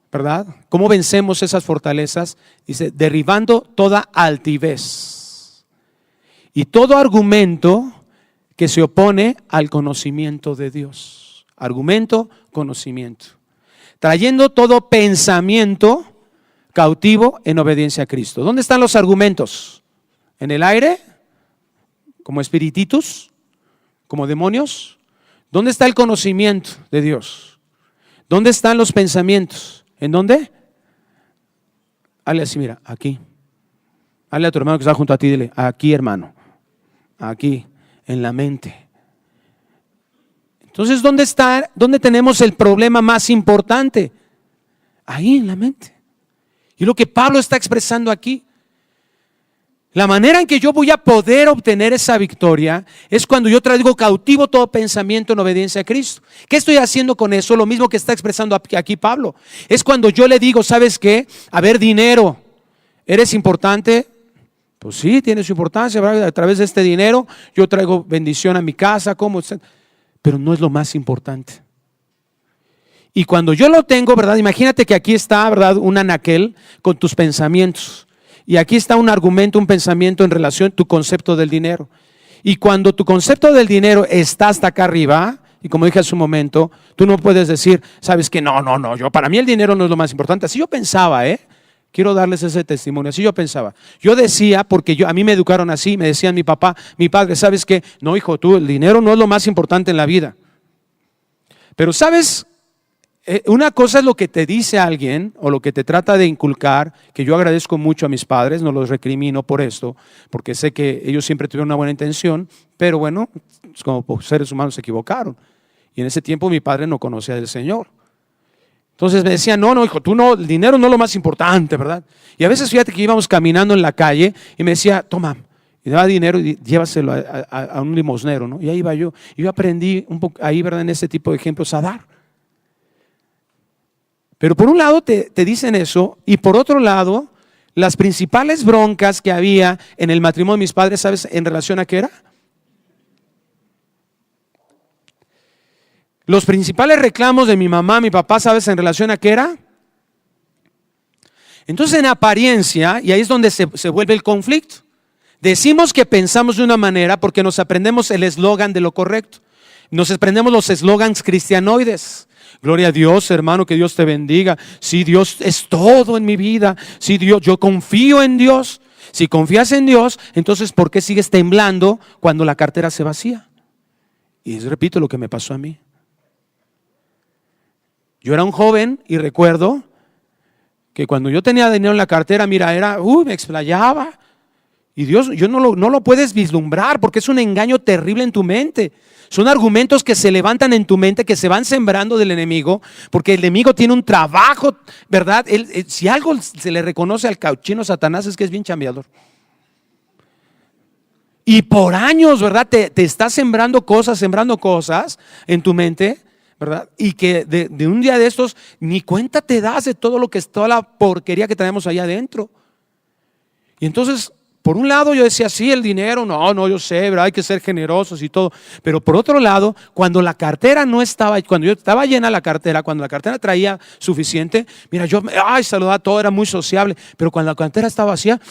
¿Verdad? ¿Cómo vencemos esas fortalezas? Dice, derribando toda altivez y todo argumento que se opone al conocimiento de Dios. Argumento, conocimiento. Trayendo todo pensamiento cautivo en obediencia a Cristo. ¿Dónde están los argumentos? ¿En el aire? ¿Como espirititos? ¿Como demonios? ¿Dónde está el conocimiento de Dios? ¿Dónde están los pensamientos? ¿En dónde? Hazle así, mira, aquí. Hazle a tu hermano que está junto a ti, dile, aquí, hermano. Aquí, en la mente. Entonces, ¿dónde tenemos el problema más importante? Ahí, en la mente. Y lo que Pablo está expresando aquí. La manera en que yo voy a poder obtener esa victoria es cuando yo traigo cautivo todo pensamiento en obediencia a Cristo. ¿Qué estoy haciendo con eso? Lo mismo que está expresando aquí Pablo. Es cuando yo le digo, ¿sabes qué? A ver, dinero, ¿eres importante? Pues sí, tiene su importancia, ¿verdad? A través de este dinero yo traigo bendición a mi casa, ¿cómo? Pero no es lo más importante. Y cuando yo lo tengo, ¿verdad? Imagínate que aquí está, ¿verdad? Un anaquel con tus pensamientos. Y aquí está un argumento, un pensamiento en relación a tu concepto del dinero. Y cuando tu concepto del dinero está hasta acá arriba, y como dije hace un momento, tú no puedes decir, sabes que no, yo para mí el dinero no es lo más importante. Así yo pensaba, quiero darles ese testimonio, así yo pensaba. Yo decía, porque a mí me educaron así, me decían mi papá, mi padre, ¿sabes qué? No, hijo, tú, el dinero no es lo más importante en la vida. Pero ¿sabes? Una cosa es lo que te dice alguien o lo que te trata de inculcar, que yo agradezco mucho a mis padres, no los recrimino por esto, porque sé que ellos siempre tuvieron una buena intención, pero bueno, como seres humanos se equivocaron. Y en ese tiempo mi padre no conocía del Señor. Entonces me decían, no, hijo, tú no, el dinero no es lo más importante, ¿verdad? Y a veces fíjate que íbamos caminando en la calle y me decía, toma, y daba dinero y llévaselo a un limosnero, ¿no? Y ahí iba yo. Y yo aprendí un poco ahí, ¿verdad? En ese tipo de ejemplos a dar. Pero por un lado te dicen eso, y por otro lado, las principales broncas que había en el matrimonio de mis padres, ¿sabes en relación a qué era? Los principales reclamos de mi mamá, mi papá, ¿sabes en relación a qué era? Entonces en apariencia, y ahí es donde se vuelve el conflicto, decimos que pensamos de una manera porque nos aprendemos el eslogan de lo correcto, nos aprendemos los eslogans cristianoides. Gloria a Dios, hermano, que Dios te bendiga. Si Dios es todo en mi vida, si Dios, yo confío en Dios. Si confías en Dios, entonces ¿por qué sigues temblando cuando la cartera se vacía? Y repito lo que me pasó a mí. Yo era un joven y recuerdo que cuando yo tenía dinero en la cartera, mira, me explayaba. Y Dios, yo no lo puedes vislumbrar porque es un engaño terrible en tu mente. Son argumentos que se levantan en tu mente, que se van sembrando del enemigo, porque el enemigo tiene un trabajo, ¿verdad? Si algo se le reconoce al cauchino Satanás es que es bien chambeador. Y por años, ¿verdad? Te está sembrando cosas en tu mente, ¿verdad? Y que de un día de estos ni cuenta te das de todo lo que es toda la porquería que tenemos allá adentro. Y entonces, por un lado yo decía, sí, el dinero, no, yo sé, ¿verdad? Hay que ser generosos y todo. Pero por otro lado, cuando la cartera no estaba, cuando yo estaba llena la cartera, cuando la cartera traía suficiente, mira, yo, saludaba a todo, era muy sociable. Pero cuando la cartera estaba vacía,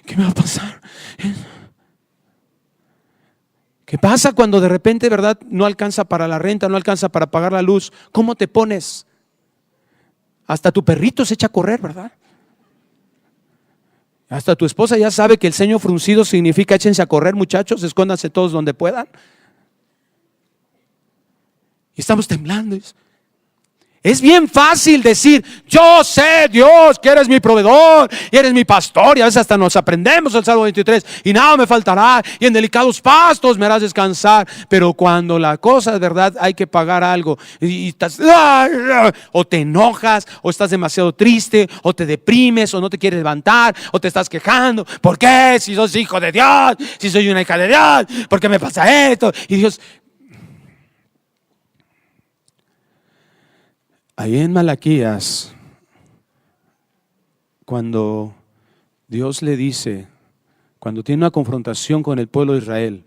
¿qué me va a pasar? ¿Qué pasa cuando de repente, verdad, no alcanza para la renta, no alcanza para pagar la luz? ¿Cómo te pones? Hasta tu perrito se echa a correr, ¿verdad? Hasta tu esposa ya sabe que el ceño fruncido significa échense a correr, muchachos, escóndanse todos donde puedan. Y estamos temblando. Es bien fácil decir, yo sé, Dios, que eres mi proveedor y eres mi pastor. Y a veces hasta nos aprendemos el Salmo 23. Y nada me faltará, y en delicados pastos me harás descansar. Pero cuando la cosa es verdad, hay que pagar algo y estás, o te enojas, o estás demasiado triste, o te deprimes, o no te quieres levantar, o te estás quejando. ¿Por qué? Si sos hijo de Dios, si soy una hija de Dios, ¿por qué me pasa esto? Y Dios... Ahí en Malaquías, cuando Dios le dice, cuando tiene una confrontación con el pueblo de Israel,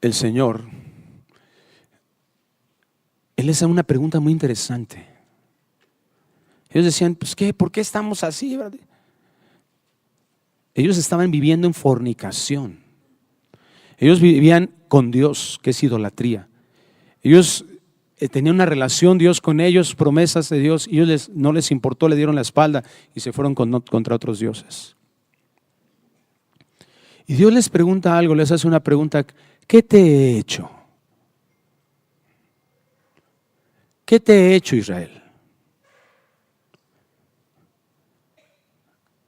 el Señor, Él les hace una pregunta muy interesante. Ellos decían, pues ¿qué? ¿Por qué estamos así? ¿Verdad? Ellos estaban viviendo en fornicación. Ellos vivían con Dios, que es idolatría. Ellos tenían una relación, Dios con ellos, promesas de Dios, y ellos no les importó, le dieron la espalda y se fueron contra otros dioses. Y Dios les pregunta algo, les hace una pregunta, ¿qué te he hecho? ¿Qué te he hecho, Israel?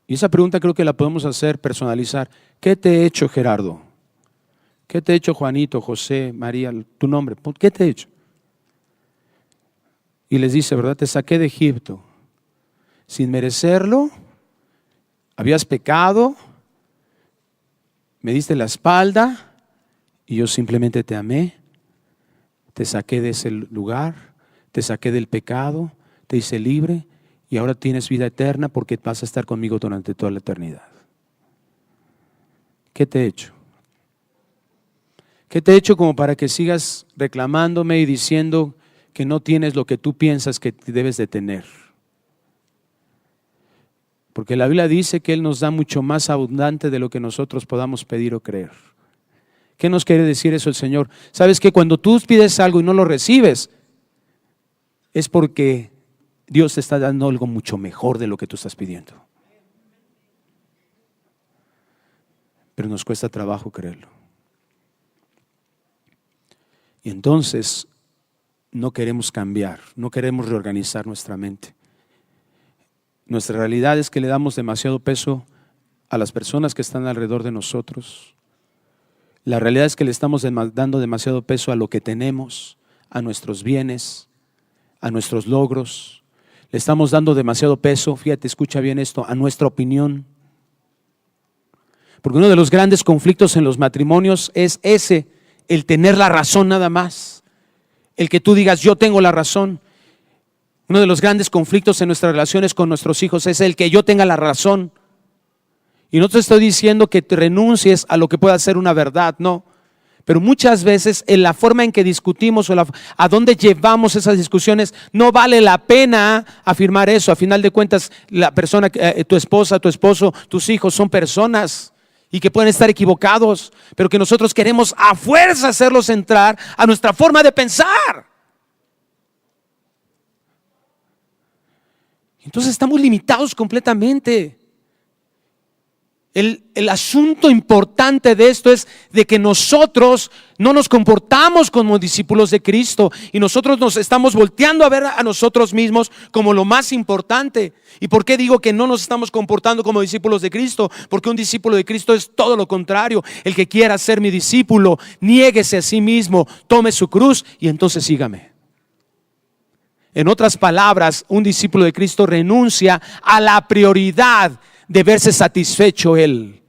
Y esa pregunta creo que la podemos hacer, personalizar. ¿Qué te he hecho, Gerardo? ¿Qué te he hecho, Juanito, José, María, tu nombre? ¿Qué te he hecho? Y les dice, ¿verdad? Te saqué de Egipto sin merecerlo, habías pecado, me diste la espalda y yo simplemente te amé, te saqué de ese lugar, te saqué del pecado, te hice libre y ahora tienes vida eterna porque vas a estar conmigo durante toda la eternidad. ¿Qué te he hecho? ¿Qué te he hecho como para que sigas reclamándome y diciendo que no tienes lo que tú piensas que debes de tener? Porque la Biblia dice que Él nos da mucho más abundante de lo que nosotros podamos pedir o creer. ¿Qué nos quiere decir eso el Señor? ¿Sabes que cuando tú pides algo y no lo recibes, es porque Dios te está dando algo mucho mejor de lo que tú estás pidiendo? Pero nos cuesta trabajo creerlo. Y entonces no queremos cambiar, no queremos reorganizar nuestra mente. Nuestra realidad es que le damos demasiado peso a las personas que están alrededor de nosotros. La realidad es que le estamos dando demasiado peso a lo que tenemos, a nuestros bienes, a nuestros logros. Le estamos dando demasiado peso, fíjate, escucha bien esto, a nuestra opinión. Porque uno de los grandes conflictos en los matrimonios es ese, el tener la razón nada más. El que tú digas, yo tengo la razón. Uno de los grandes conflictos en nuestras relaciones con nuestros hijos es el que yo tenga la razón. Y no te estoy diciendo que te renuncies a lo que pueda ser una verdad, no. Pero muchas veces en la forma en que discutimos o a dónde llevamos esas discusiones, no vale la pena afirmar eso. A final de cuentas, la persona, tu esposa, tu esposo, tus hijos son personas y que pueden estar equivocados, pero que nosotros queremos a fuerza hacerlos entrar a nuestra forma de pensar. Entonces estamos limitados completamente. El asunto importante de esto es de que nosotros no nos comportamos como discípulos de Cristo y nosotros nos estamos volteando a ver a nosotros mismos como lo más importante. ¿Y por qué digo que no nos estamos comportando como discípulos de Cristo? Porque un discípulo de Cristo es todo lo contrario. El que quiera ser mi discípulo, niéguese a sí mismo, tome su cruz y entonces sígame. En otras palabras, un discípulo de Cristo renuncia a la prioridad de verse satisfecho él.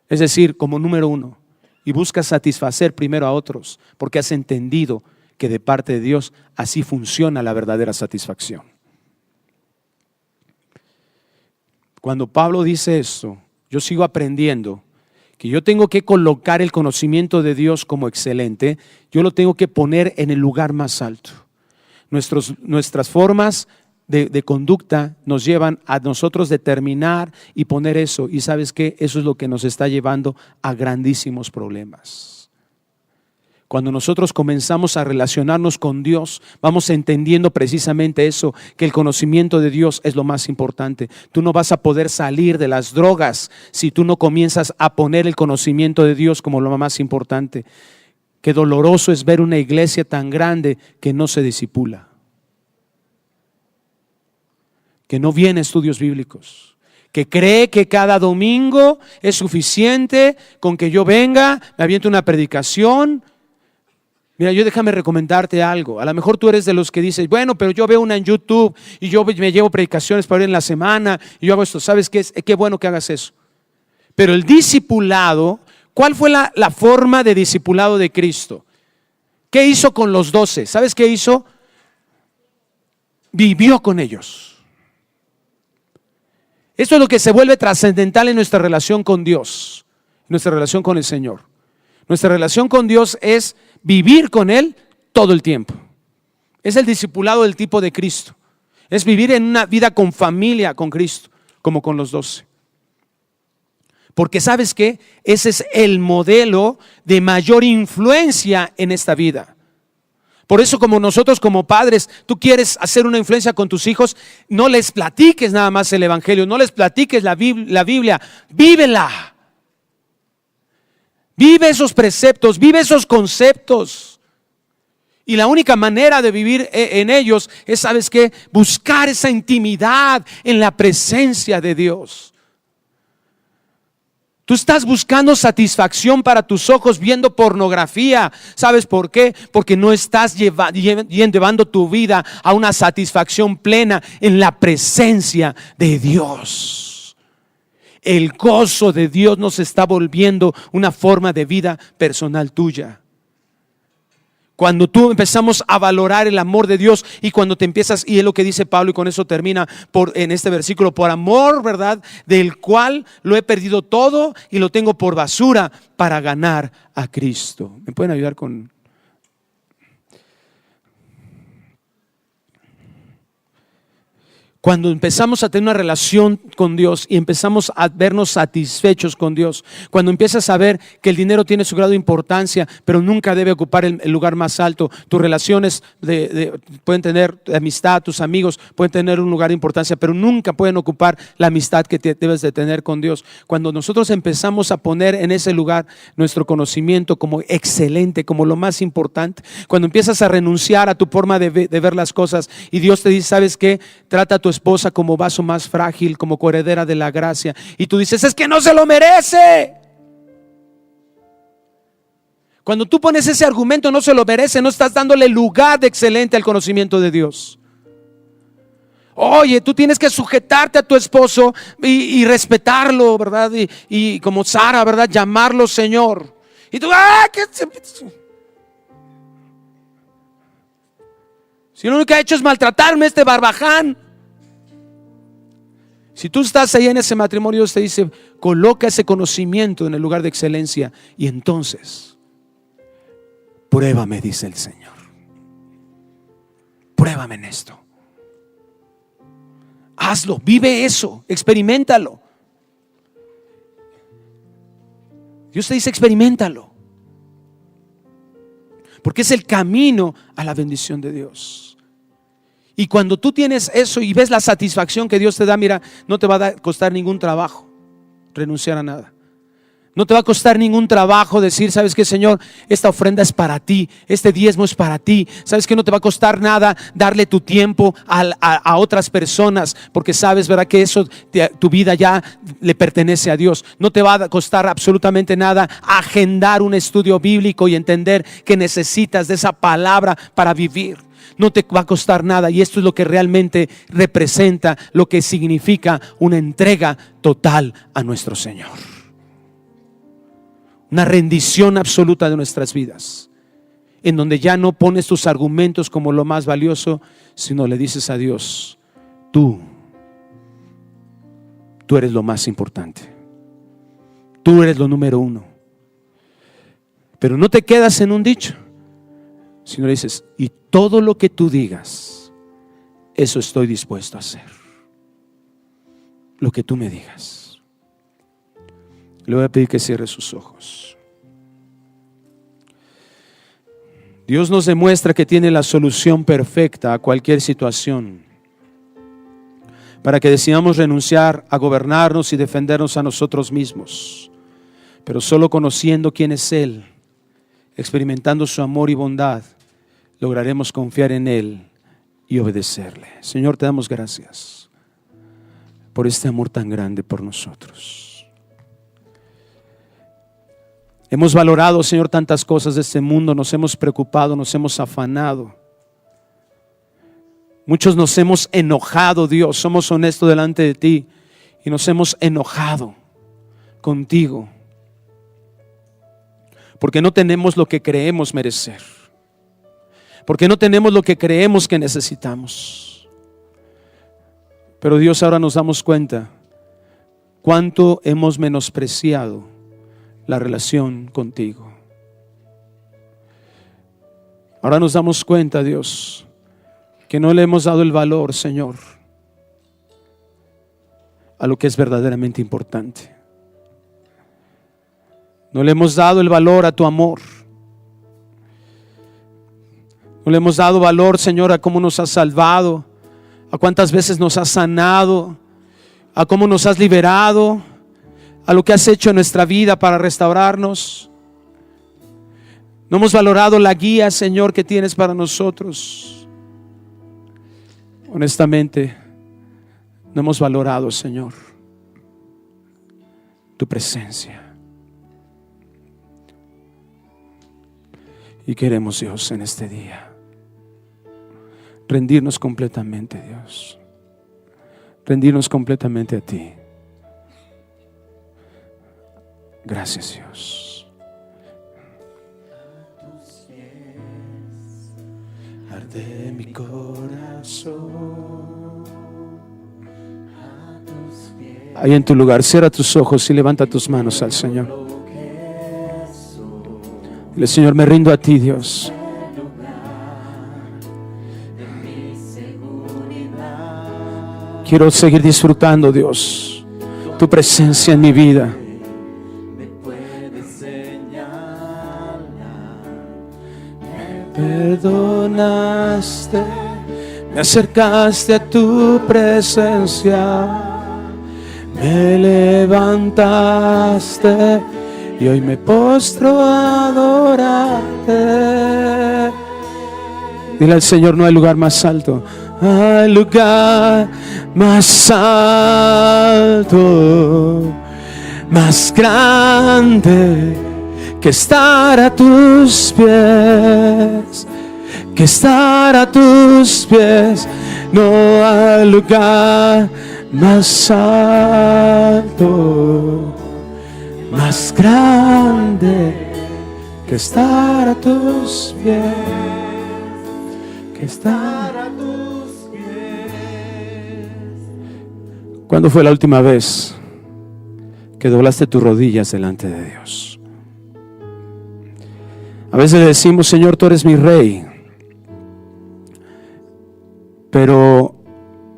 Es decir, como número uno, y busca satisfacer primero a otros, porque has entendido que de parte de Dios así funciona la verdadera satisfacción. Cuando Pablo dice esto, yo sigo aprendiendo que yo tengo que colocar el conocimiento de Dios como excelente, yo lo tengo que poner en el lugar más alto. Nuestras formas de conducta nos llevan a nosotros determinar y poner eso. Y ¿sabes qué? Eso es lo que nos está llevando a grandísimos problemas. Cuando nosotros comenzamos a relacionarnos con Dios, vamos entendiendo precisamente eso, que el conocimiento de Dios es lo más importante. Tú no vas a poder salir de las drogas si tú no comienzas a poner el conocimiento de Dios como lo más importante. Qué doloroso es ver una iglesia tan grande que no se discipula, que no viene a estudios bíblicos, que cree que cada domingo es suficiente con que yo venga, me aviente una predicación. Mira, déjame recomendarte algo. A lo mejor tú eres de los que dices, bueno, pero yo veo una en YouTube y yo me llevo predicaciones para ver en la semana y yo hago esto. ¿Sabes qué es? Qué bueno que hagas eso. Pero el discipulado, ¿cuál fue la forma de discipulado de Cristo? ¿Qué hizo con los 12? ¿Sabes qué hizo? Vivió con ellos. Esto es lo que se vuelve trascendental en nuestra relación con Dios, nuestra relación con el Señor. Nuestra relación con Dios es vivir con Él todo el tiempo. Es el discipulado del tipo de Cristo. Es vivir en una vida con familia con Cristo, como con los 12. Porque ¿sabes qué? Ese es el modelo de mayor influencia en esta vida. Por eso, como nosotros como padres, tú quieres hacer una influencia con tus hijos, no les platiques nada más el evangelio, no les platiques la Biblia, vívela. Vive esos preceptos, vive esos conceptos. Y la única manera de vivir en ellos es, ¿sabes qué? Buscar esa intimidad en la presencia de Dios. Tú estás buscando satisfacción para tus ojos viendo pornografía. ¿Sabes por qué? Porque no estás llevando tu vida a una satisfacción plena en la presencia de Dios. El gozo de Dios nos está volviendo una forma de vida personal tuya. Cuando tú empezamos a valorar el amor de Dios y cuando te empiezas, y es lo que dice Pablo y con eso termina en este versículo, por amor, ¿verdad? Del cual lo he perdido todo y lo tengo por basura para ganar a Cristo. ¿Me pueden ayudar con? Cuando empezamos a tener una relación con Dios y empezamos a vernos satisfechos con Dios, cuando empiezas a ver que el dinero tiene su grado de importancia, pero nunca debe ocupar el lugar más alto, tus relaciones pueden tener amistad, tus amigos pueden tener un lugar de importancia, pero nunca pueden ocupar la amistad que debes de tener con Dios. Cuando nosotros empezamos a poner en ese lugar nuestro conocimiento como excelente, como lo más importante, cuando empiezas a renunciar a tu forma de ver las cosas y Dios te dice, ¿sabes qué? Trata a tu esposa como vaso más frágil, como coheredera de la gracia, y tú dices, es que no se lo merece. Cuando tú pones ese argumento, no se lo merece, no estás dándole lugar de excelente al conocimiento de Dios. Oye, tú tienes que sujetarte a tu esposo y respetarlo, ¿verdad? Y como Sara, ¿verdad? Llamarlo Señor. Y tú, si lo único que ha hecho es maltratarme este barbaján. Si tú estás ahí en ese matrimonio, Dios te dice, coloca ese conocimiento en el lugar de excelencia y entonces, pruébame, dice el Señor. Pruébame en esto. Hazlo, vive eso, experiméntalo. Dios te dice, experiméntalo. Porque es el camino a la bendición de Dios. Y cuando tú tienes eso y ves la satisfacción que Dios te da, mira, no te va a costar ningún trabajo renunciar a nada. No te va a costar ningún trabajo decir, ¿sabes qué, Señor? Esta ofrenda es para ti, este diezmo es para ti. ¿Sabes qué? No te va a costar nada darle tu tiempo a otras personas, porque sabes, ¿verdad? Que eso, tu vida ya le pertenece a Dios. No te va a costar absolutamente nada agendar un estudio bíblico y entender que necesitas de esa palabra para vivir. No te va a costar nada, y esto es lo que realmente representa, lo que significa una entrega total a nuestro Señor. Una rendición absoluta de nuestras vidas, en donde ya no pones tus argumentos como lo más valioso, sino le dices a Dios, tú eres lo más importante, tú eres lo número uno. Pero no te quedas en un dicho, sino le dices, y todo lo que tú digas, eso estoy dispuesto a hacer. Lo que tú me digas. Le voy a pedir que cierre sus ojos. Dios nos demuestra que tiene la solución perfecta a cualquier situación, para que decidamos renunciar a gobernarnos y defendernos a nosotros mismos, pero solo conociendo quién es Él, experimentando su amor y bondad, lograremos confiar en Él y obedecerle. Señor, te damos gracias por este amor tan grande por nosotros. Hemos valorado, Señor, tantas cosas de este mundo, nos hemos preocupado, nos hemos afanado. Muchos nos hemos enojado, Dios, somos honestos delante de ti, y nos hemos enojado contigo, porque no tenemos lo que creemos merecer, porque no tenemos lo que creemos que necesitamos. Pero Dios, ahora nos damos cuenta cuánto hemos menospreciado la relación contigo. Ahora nos damos cuenta, Dios, que no le hemos dado el valor, Señor, a lo que es verdaderamente importante. No le hemos dado el valor a tu amor. No le hemos dado valor, Señor, a cómo nos has salvado, a cuántas veces nos has sanado, a cómo nos has liberado, a lo que has hecho en nuestra vida para restaurarnos. No hemos valorado la guía, Señor, que tienes para nosotros. Honestamente, no hemos valorado, Señor, tu presencia. Y queremos, Dios, en este día rendirnos completamente, Dios. Rendirnos completamente a ti. Gracias, Dios. A tus pies arde mi corazón. A tus pies. Ahí en tu lugar, cierra tus ojos y levanta tus manos al Señor. Dile, Señor, me rindo a ti, Dios. Quiero seguir disfrutando, Dios, tu presencia en mi vida. me puedes señalar. Perdonaste, me acercaste a tu presencia, me levantaste y hoy me postro a adorarte. Dile al Señor, no hay lugar más alto. Hay lugar más alto, más grande que estar a tus pies, que estar a tus pies. No hay lugar más alto, más grande que estar a tus pies, que estar a tus pies. ¿Cuándo fue la última vez que doblaste tus rodillas delante de Dios? A veces le decimos, Señor, tú eres mi rey. Pero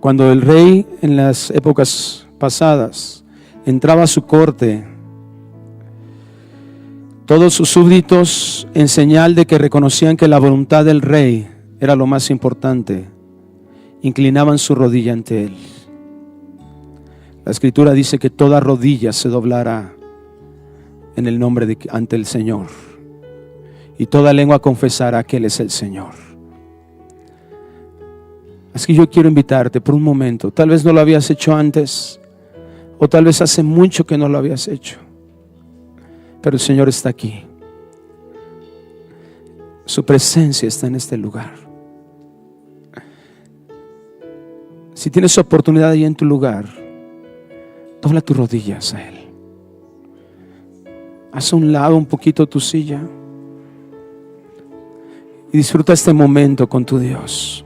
cuando el rey en las épocas pasadas entraba a su corte, todos sus súbditos, en señal de que reconocían que la voluntad del rey era lo más importante, inclinaban su rodilla ante él. La Escritura dice que toda rodilla se doblará en el nombre ante el Señor, y toda lengua confesará que Él es el Señor. Así que yo quiero invitarte por un momento. Tal vez no lo habías hecho antes, o tal vez hace mucho que no lo habías hecho, pero el Señor está aquí. Su presencia está en este lugar. Si tienes oportunidad ahí en tu lugar, dobla tus rodillas a Él. Haz a un lado un poquito tu silla y disfruta este momento con tu Dios.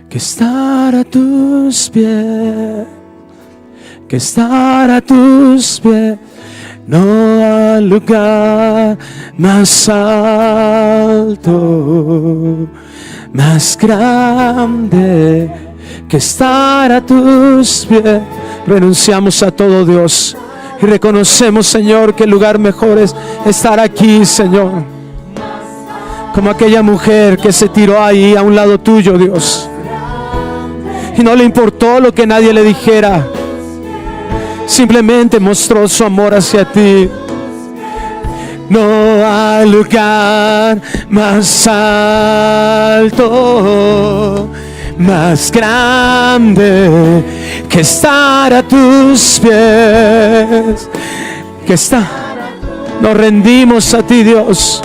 Que estar a tus pies, que estar a tus pies. No hay lugar más alto, más grande que estar a tus pies. Renunciamos a todo, Dios, y reconocemos, Señor, que el lugar mejor es estar aquí, Señor. Como aquella mujer que se tiró ahí a un lado tuyo, Dios, y no le importó lo que nadie le dijera. Simplemente mostró su amor hacia ti. No hay lugar más alto, más grande que estar a tus pies. Que está. Nos rendimos a ti, Dios.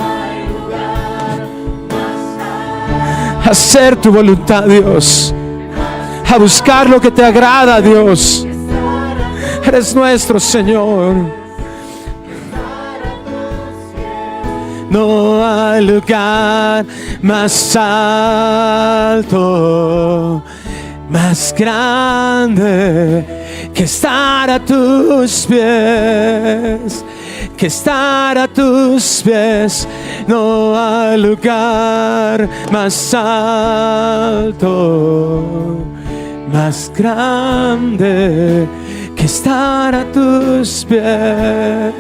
A hacer tu voluntad, Dios. A buscar lo que te agrada, Dios. Eres nuestro Señor. No hay lugar más alto, más grande que estar a tus pies, que estar a tus pies. No hay lugar más alto, más grande que estar a tus pies,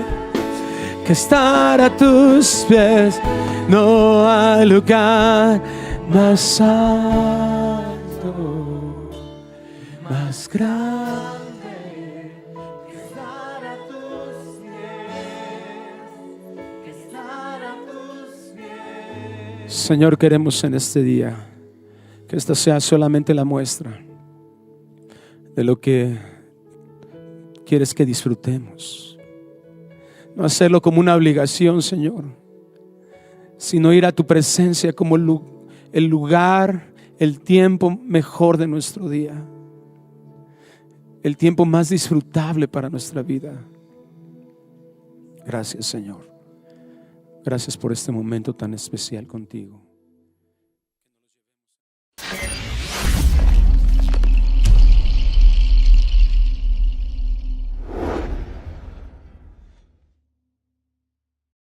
que estar a tus pies. No hay lugar más alto, más grande que estar a tus pies, que estar a tus pies. Señor, queremos en este día que esta sea solamente la muestra de lo que quieres que disfrutemos. No hacerlo como una obligación, Señor, sino ir a tu presencia como el lugar, el tiempo mejor de nuestro día, el tiempo más disfrutable para nuestra vida. Gracias, Señor. Gracias por este momento tan especial contigo.